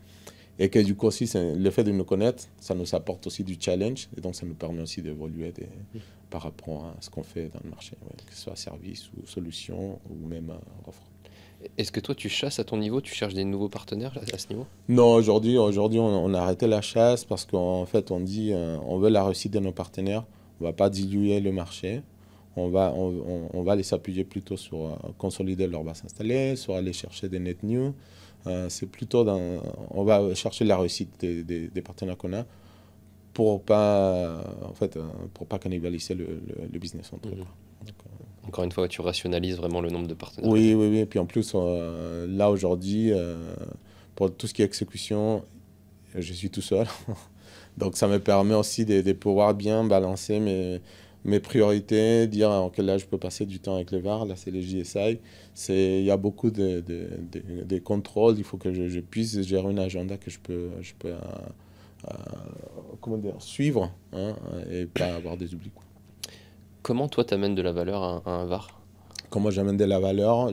Et que du coup aussi, le fait de nous connaître, ça nous apporte aussi du challenge. Et donc, ça nous permet aussi d'évoluer par rapport à ce qu'on fait dans le marché, que ce soit service ou solution ou même offre. Est-ce que toi, tu chasses à ton niveau? Tu cherches des nouveaux partenaires à ce niveau? Non, aujourd'hui on a arrêté la chasse parce qu'en fait, on dit on veut la réussite de nos partenaires. On ne va pas diluer le marché. On va les appuyer plutôt sur consolider leur base installée, sur aller chercher des net new. C'est plutôt on va chercher la réussite des partenaires qu'on a pour pas cannibaliser le business entre eux. Encore une fois, tu rationalises vraiment le nombre de partenaires. Oui. Et puis en plus, là aujourd'hui, pour tout ce qui est exécution, je suis tout seul. Donc ça me permet aussi de pouvoir bien balancer mes priorités, dire ok, là je peux passer du temps avec les VAR, là c'est les JSI. Il y a beaucoup de contrôles, il faut que je puisse gérer un agenda que je peux suivre et pas avoir des oublis. Comment toi t'amènes de la valeur à un VAR? Comment j'amène de la valeur?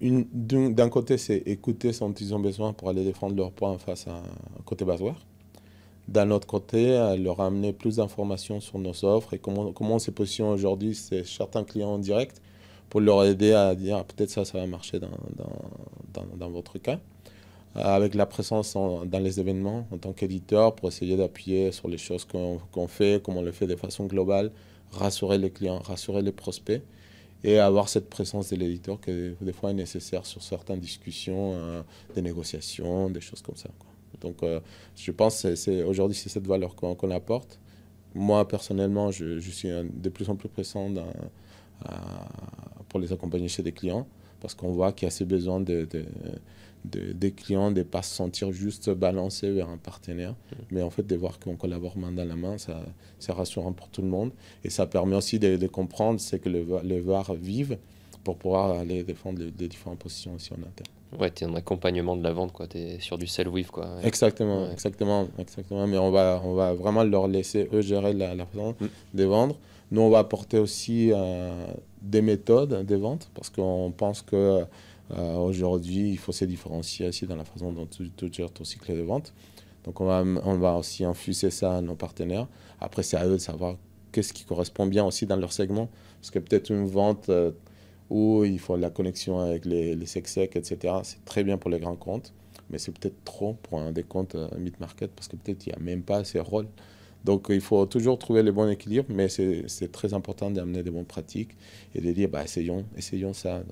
D'un côté, c'est écouter ce dont ils ont besoin pour aller défendre leurs points face à côté Baseware. D'un autre côté, leur amener plus d'informations sur nos offres et comment on se positionne aujourd'hui, c'est certains clients en direct pour leur aider à dire peut-être ça va marcher dans votre cas. Avec la présence dans les événements en tant qu'éditeur pour essayer d'appuyer sur les choses qu'on fait, comment on le fait de façon globale, rassurer les clients, rassurer les prospects et avoir cette présence de l'éditeur qui des fois est nécessaire sur certaines discussions, des négociations, des choses comme ça, quoi. Donc je pense que aujourd'hui c'est cette valeur qu'on apporte. Moi personnellement je suis de plus en plus présent pour les accompagner chez des clients parce qu'on voit qu'il y a ce besoin des clients de ne pas se sentir juste balancés vers un partenaire, mais en fait de voir qu'on collabore main dans la main, c'est rassurant pour tout le monde et ça permet aussi de comprendre ce que le VAR vive pour pouvoir aller défendre les différentes positions aussi en interne. Ouais, tu es en accompagnement de la vente, quoi. Tu es sur du sell-with, quoi. Ouais. Exactement, Ouais. exactement, exactement. Mais on va vraiment leur laisser eux gérer la façon Mm. de vendre. Nous, on va apporter aussi des méthodes de vente parce qu'on pense que aujourd'hui, il faut se différencier aussi dans la façon dont tu gères ton cycle de vente. Donc, on va aussi infuser ça à nos partenaires. Après, c'est à eux de savoir qu'est-ce qui correspond bien aussi dans leur segment. Parce que peut-être une vente où il faut la connexion avec les sexecs, etc. C'est très bien pour les grands comptes, mais c'est peut-être trop pour des comptes mid-market parce que peut-être il n'y a même pas ces rôles. Donc il faut toujours trouver le bon équilibre, mais c'est très important d'amener des bonnes pratiques et de dire bah, essayons ça,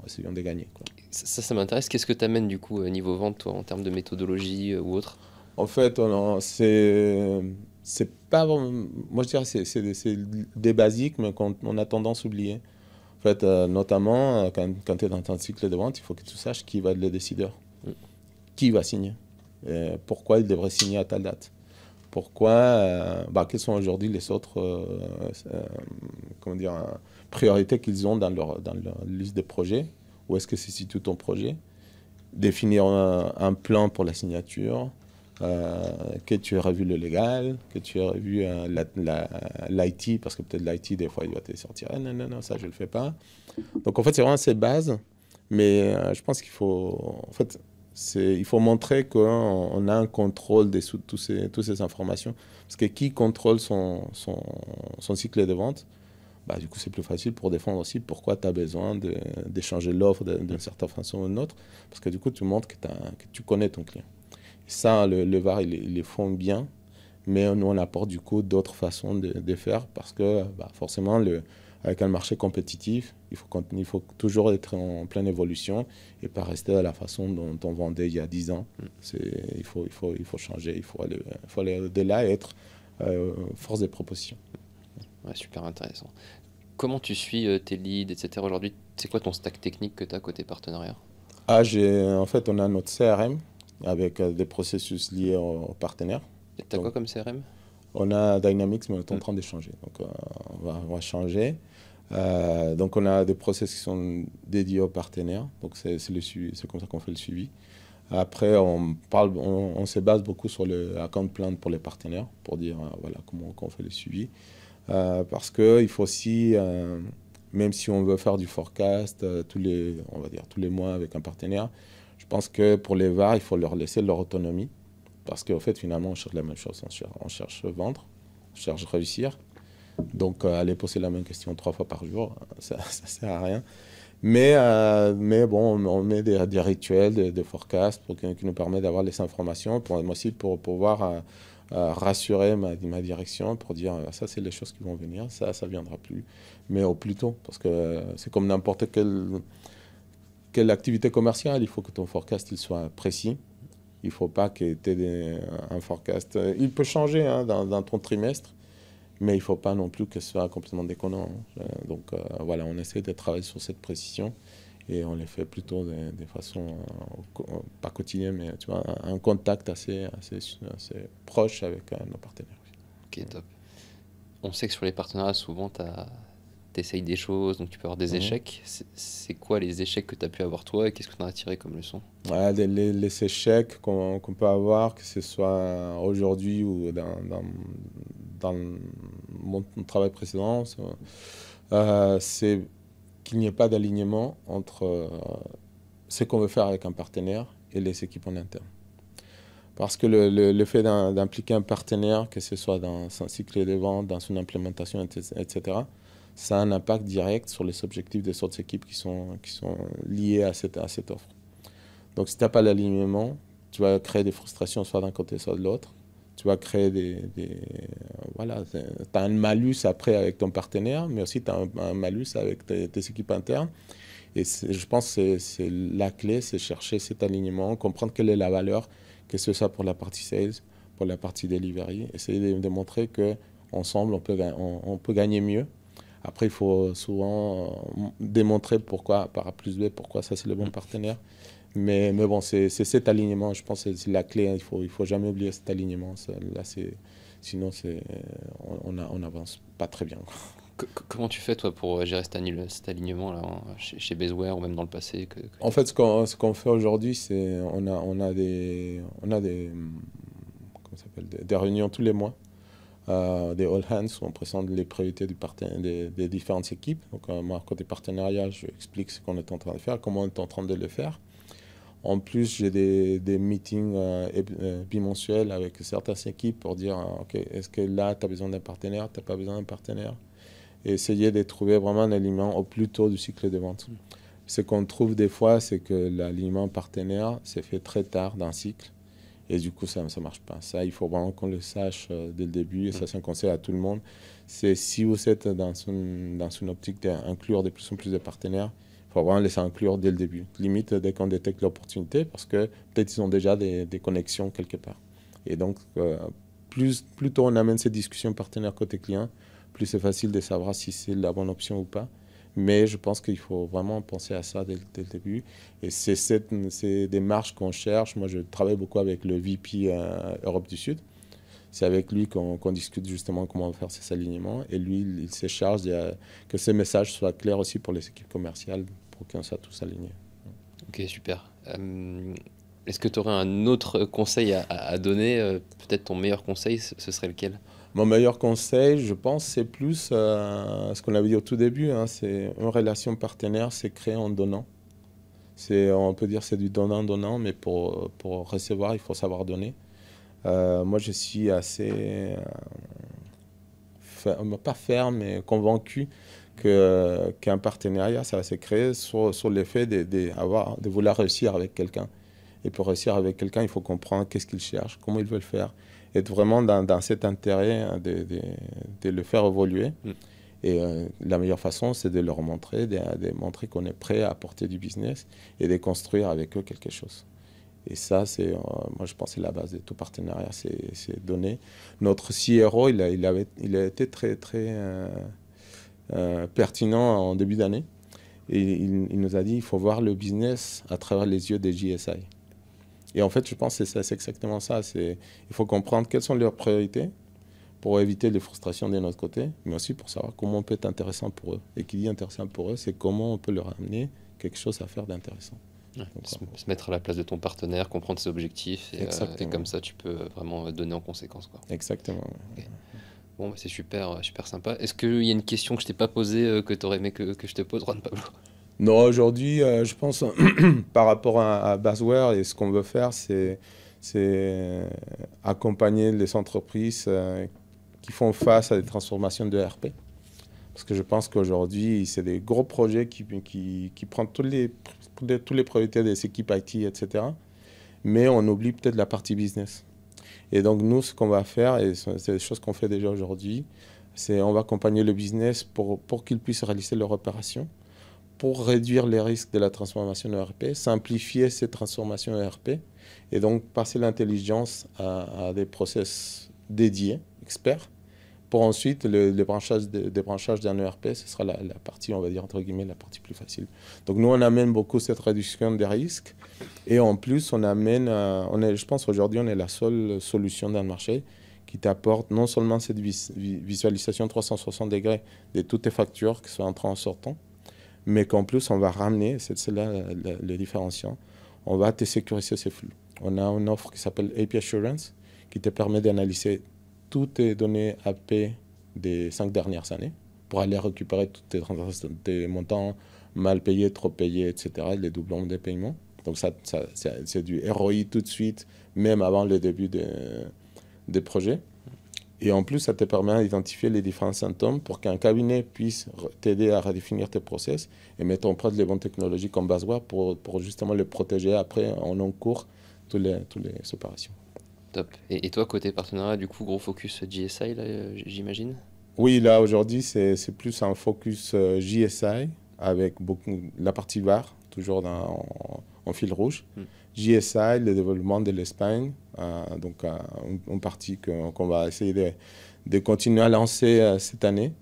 essayons de gagner, quoi. Ça m'intéresse. Qu'est-ce que tu amènes, du coup, niveau vente, toi, en termes de méthodologie ou autre? En fait, c'est pas vraiment- moi je dirais c'est des basiques, mais qu'on a tendance à oublier. En fait, notamment, quand tu es dans ton cycle de vente, il faut que tu saches qui va être le décideur, Mm. qui va signer, pourquoi il devrait signer à telle date, pourquoi, quelles sont aujourd'hui les autres comment dire, priorités qu'ils ont dans leur liste de projets, où est-ce que se situe ton projet, définir un plan pour la signature, que tu aies revu le légal, que tu aies revu l'IT, parce que peut-être l'IT, des fois, il va te sortir, ah, non, non, non, ça, je ne le fais pas. Donc, en fait, c'est vraiment ces bases, mais je pense qu'il faut, en fait, il faut montrer qu'on a un contrôle de toutes ces informations. Parce que qui contrôle son cycle de vente, bah, du coup, c'est plus facile pour défendre aussi pourquoi tu as besoin d'échanger l'offre d'une certaine façon ou d'une autre. Parce que du coup, tu montres que tu connais ton client. Et ça, le VAR, ils les font bien, mais nous, on apporte du coup d'autres façons de faire parce que forcément, avec un marché compétitif, il faut toujours être en pleine évolution et pas rester à la façon dont on vendait il y a 10 ans. Il faut changer, il faut aller au-delà et être force des propositions. Ouais, super intéressant. Comment tu suis tes leads, etc. aujourd'hui? C'est quoi ton stack technique que tu as côté partenariat? En fait, on a notre CRM avec des processus liés aux partenaires. Et t'as quoi Donc, comme CRM? on a Dynamics, mais on est en Mm. train de changer. Donc, on va changer. Donc, on a des process qui sont dédiés aux partenaires. Donc, c'est le suivi, c'est comme ça qu'on fait le suivi. Après, on se base beaucoup sur le account plan pour les partenaires, pour dire voilà comment on fait le suivi. Parce qu'il faut aussi, même si on veut faire du forecast on va dire, tous les mois avec un partenaire, je pense que pour les VAR, il faut leur laisser leur autonomie. Parce qu'en fait, finalement, on cherche la même chose. On cherche vendre, on cherche réussir. Donc, aller poser la même question 3 fois par jour, ça ne sert à rien. Mais bon, on met des rituels de forecast qui nous permettent d'avoir les informations, moi aussi pour pouvoir rassurer ma direction, pour dire ça, c'est les choses qui vont venir, ça ne viendra plus, mais au plus tôt. Parce que c'est comme n'importe quelle activité commerciale, il faut que ton forecast il soit précis. Il ne faut pas que tu aies un forecast. Il peut changer hein, dans ton trimestre, mais il ne faut pas non plus que ce soit complètement déconnant, hein. Donc voilà, on essaie de travailler sur cette précision et on les fait plutôt de façon, pas quotidienne, mais tu vois, un contact assez proche avec nos partenaires. Ok, top. On sait que sur les partenariats, souvent, t'essayes des choses, donc tu peux avoir des Mhm. échecs. C'est quoi les échecs que tu as pu avoir toi et qu'est-ce que tu en as tiré comme leçon? Ouais, les échecs qu'on peut avoir, que ce soit aujourd'hui ou dans mon travail précédent, c'est qu'il n'y ait pas d'alignement entre ce qu'on veut faire avec un partenaire et les équipes en interne. Parce que le fait d'impliquer un partenaire, que ce soit dans son cycle de vente, dans son implémentation, etc., ça a un impact direct sur les objectifs des autres équipes qui sont liés à cette offre. Donc si tu n'as pas l'alignement, tu vas créer des frustrations soit d'un côté, soit de l'autre. Tu vas créer voilà, tu as un malus après avec ton partenaire, mais aussi tu as un malus avec tes équipes internes. Et je pense que c'est la clé, c'est chercher cet alignement, comprendre quelle est la valeur, que ce soit pour la partie sales, pour la partie delivery, essayer de montrer qu'ensemble, on peut gagner mieux. Après, il faut souvent démontrer pourquoi, par A plus B, pourquoi ça c'est le bon Mm. partenaire. Mais bon, c'est cet alignement, je pense que c'est la clé, hein. Il faut jamais oublier cet alignement. Sinon, on n'avance pas très bien, quoi. Comment tu fais, toi, pour gérer cet alignement là, chez Baseware ou même dans le passé En fait, ce qu'on fait aujourd'hui, c'est on a des, comment ça s'appelle, des réunions tous les mois, des all hands où on présente les priorités des différentes équipes. Donc, moi, côté partenariat, je explique ce qu'on est en train de faire, comment on est en train de le faire. En plus, j'ai des meetings bimensuels avec certaines équipes pour dire, OK, est-ce que là, tu as besoin d'un partenaire, tu n'as pas besoin d'un partenaire? Et essayer de trouver vraiment un alignement au plus tôt du cycle de vente. Ce qu'on trouve des fois, c'est que l'alignement partenaire s'est fait très tard dans le cycle. Et du coup, ça ne marche pas. Ça, il faut vraiment qu'on le sache dès le début. Et ça, c'est un conseil à tout le monde. C'est si vous êtes dans une optique d'inclure de plus en plus de partenaires, il faut vraiment laisser inclure dès le début. Limite, dès qu'on détecte l'opportunité, parce que peut-être ils ont déjà des connexions quelque part. Et donc, plus tôt on amène ces discussions partenaires côté client, plus c'est facile de savoir si c'est la bonne option ou pas. Mais je pense qu'il faut vraiment penser à ça dès le début. Et c'est ces démarches qu'on cherche. Moi, je travaille beaucoup avec le VP Europe du Sud. C'est avec lui qu'on discute justement comment faire ces alignements. Et lui, il se charge que ces messages soient clairs aussi pour les équipes commerciales pour qu'on soit tous alignés. Ok, super. Est-ce que tu aurais un autre conseil à donner? Peut-être ton meilleur conseil, ce serait lequel? Mon meilleur conseil, je pense, c'est plus ce qu'on avait dit au tout début. Hein, c'est une relation partenaire, c'est créé en donnant. On peut dire c'est du donnant-donnant, mais pour recevoir, il faut savoir donner. Moi, je suis assez, pas ferme, mais convaincu qu'un partenariat, ça va se créer sur l'effet de vouloir réussir avec quelqu'un. Et pour réussir avec quelqu'un, il faut comprendre qu'est-ce qu'il cherche, comment il veut le faire. Être vraiment dans cet intérêt de le faire évoluer. Et la meilleure façon, c'est de leur montrer, de montrer qu'on est prêt à apporter du business et de construire avec eux quelque chose. Et ça, moi, je pense que c'est la base de tout partenariat, c'est donner. Notre CRO, il a été très, très pertinent en début d'année. Et il nous a dit qu'il faut voir le business à travers les yeux des GSI. Et en fait, je pense que c'est exactement ça. Il faut comprendre quelles sont leurs priorités pour éviter les frustrations de notre côté, mais aussi pour savoir comment on peut être intéressant pour eux. Et qui dit intéressant pour eux, c'est comment on peut leur amener quelque chose à faire d'intéressant. Ouais, se mettre à la place de ton partenaire, comprendre ses objectifs, et comme ça, tu peux vraiment donner en conséquence, quoi. Exactement. Okay. Bon, bah, c'est super, super sympa. Est-ce qu'il y a une question que je t'ai pas posée, que tu aurais aimé que je te pose, Juan Pablo? Non, aujourd'hui, je pense, par rapport à Baseware, et ce qu'on veut faire, c'est accompagner les entreprises qui font face à des transformations de ERP. Parce que je pense qu'aujourd'hui, c'est des gros projets qui prennent toutes les priorités des équipes IT, etc. Mais on oublie peut-être la partie business. Et donc, nous, ce qu'on va faire, et c'est des choses qu'on fait déjà aujourd'hui, c'est on va accompagner le business pour qu'ils puissent réaliser leur opération, pour réduire les risques de la transformation ERP, simplifier ces transformations ERP, et donc passer l'intelligence à des process dédiés, experts, pour ensuite le débranchage d'un ERP, ce sera la partie, on va dire, entre guillemets, la partie plus facile. Donc nous, on amène beaucoup cette réduction des risques, et en plus, on amène, je pense aujourd'hui, on est la seule solution dans le marché qui t'apporte non seulement cette visualisation 360 degrés de toutes tes factures qui sont entrées en sortant, mais qu'en plus, on va ramener, c'est là le différenciant, on va te sécuriser ces flux. On a une offre qui s'appelle AP Assurance, qui te permet d'analyser toutes tes données AP des 5 dernières années pour aller récupérer tous tes montants mal payés, trop payés, etc., les doublons des paiements. Donc, c'est du ROI tout de suite, même avant le début des projets. Et en plus, ça te permet d'identifier les différents symptômes pour qu'un cabinet puisse t'aider à redéfinir tes process et mettre en place les bonnes technologies comme Baseware pour justement les protéger après en encours toutes les opérations. Top. Et toi, côté partenariat, du coup, gros focus GSI, là, j'imagine? Oui, là, aujourd'hui, c'est plus un focus JSI avec la partie VAR, toujours en fil rouge. JSI, le développement de l'Espagne, donc une partie qu'on va essayer de continuer à lancer cette année.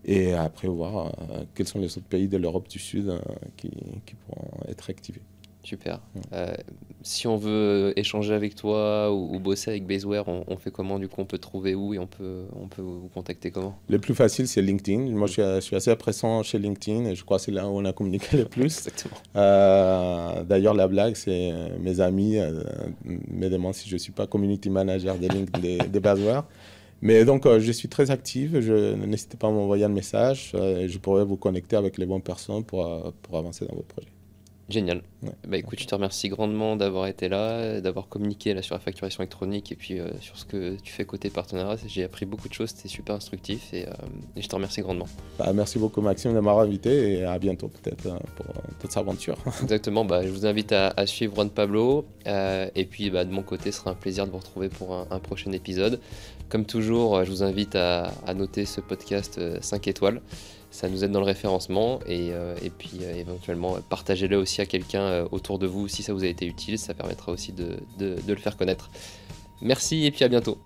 Et après, voir quels sont les autres pays de l'Europe du Sud qui pourront être activés. Super. Si on veut échanger avec toi ou bosser avec Baseware, on fait comment du coup? On peut te trouver où et on peut vous contacter comment? Le plus facile, c'est LinkedIn. Moi, je suis assez présent chez LinkedIn et je crois que c'est là où on a communiqué le plus. Exactement. D'ailleurs, la blague, c'est mes amis me demandent si je ne suis pas community manager de Baseware. Mais donc, je suis très actif. N'hésitez pas à m'envoyer un message. Je pourrais vous connecter avec les bonnes personnes pour avancer dans vos projets. Génial. Ouais. Bah écoute, je te remercie grandement d'avoir été là, d'avoir communiqué là sur la facturation électronique et puis sur ce que tu fais côté partenariat. J'ai appris beaucoup de choses, c'était super instructif et je te remercie grandement. Merci beaucoup Maxime de m'avoir invité et à bientôt peut-être pour toute cette aventure. Exactement, je vous invite à suivre Juan Pablo et puis de mon côté, ce sera un plaisir de vous retrouver pour un prochain épisode. Comme toujours, je vous invite à noter ce podcast 5 étoiles. Ça nous aide dans le référencement et puis éventuellement partagez-le aussi à quelqu'un autour de vous si ça vous a été utile, ça permettra aussi de le faire connaître. Merci et puis à bientôt.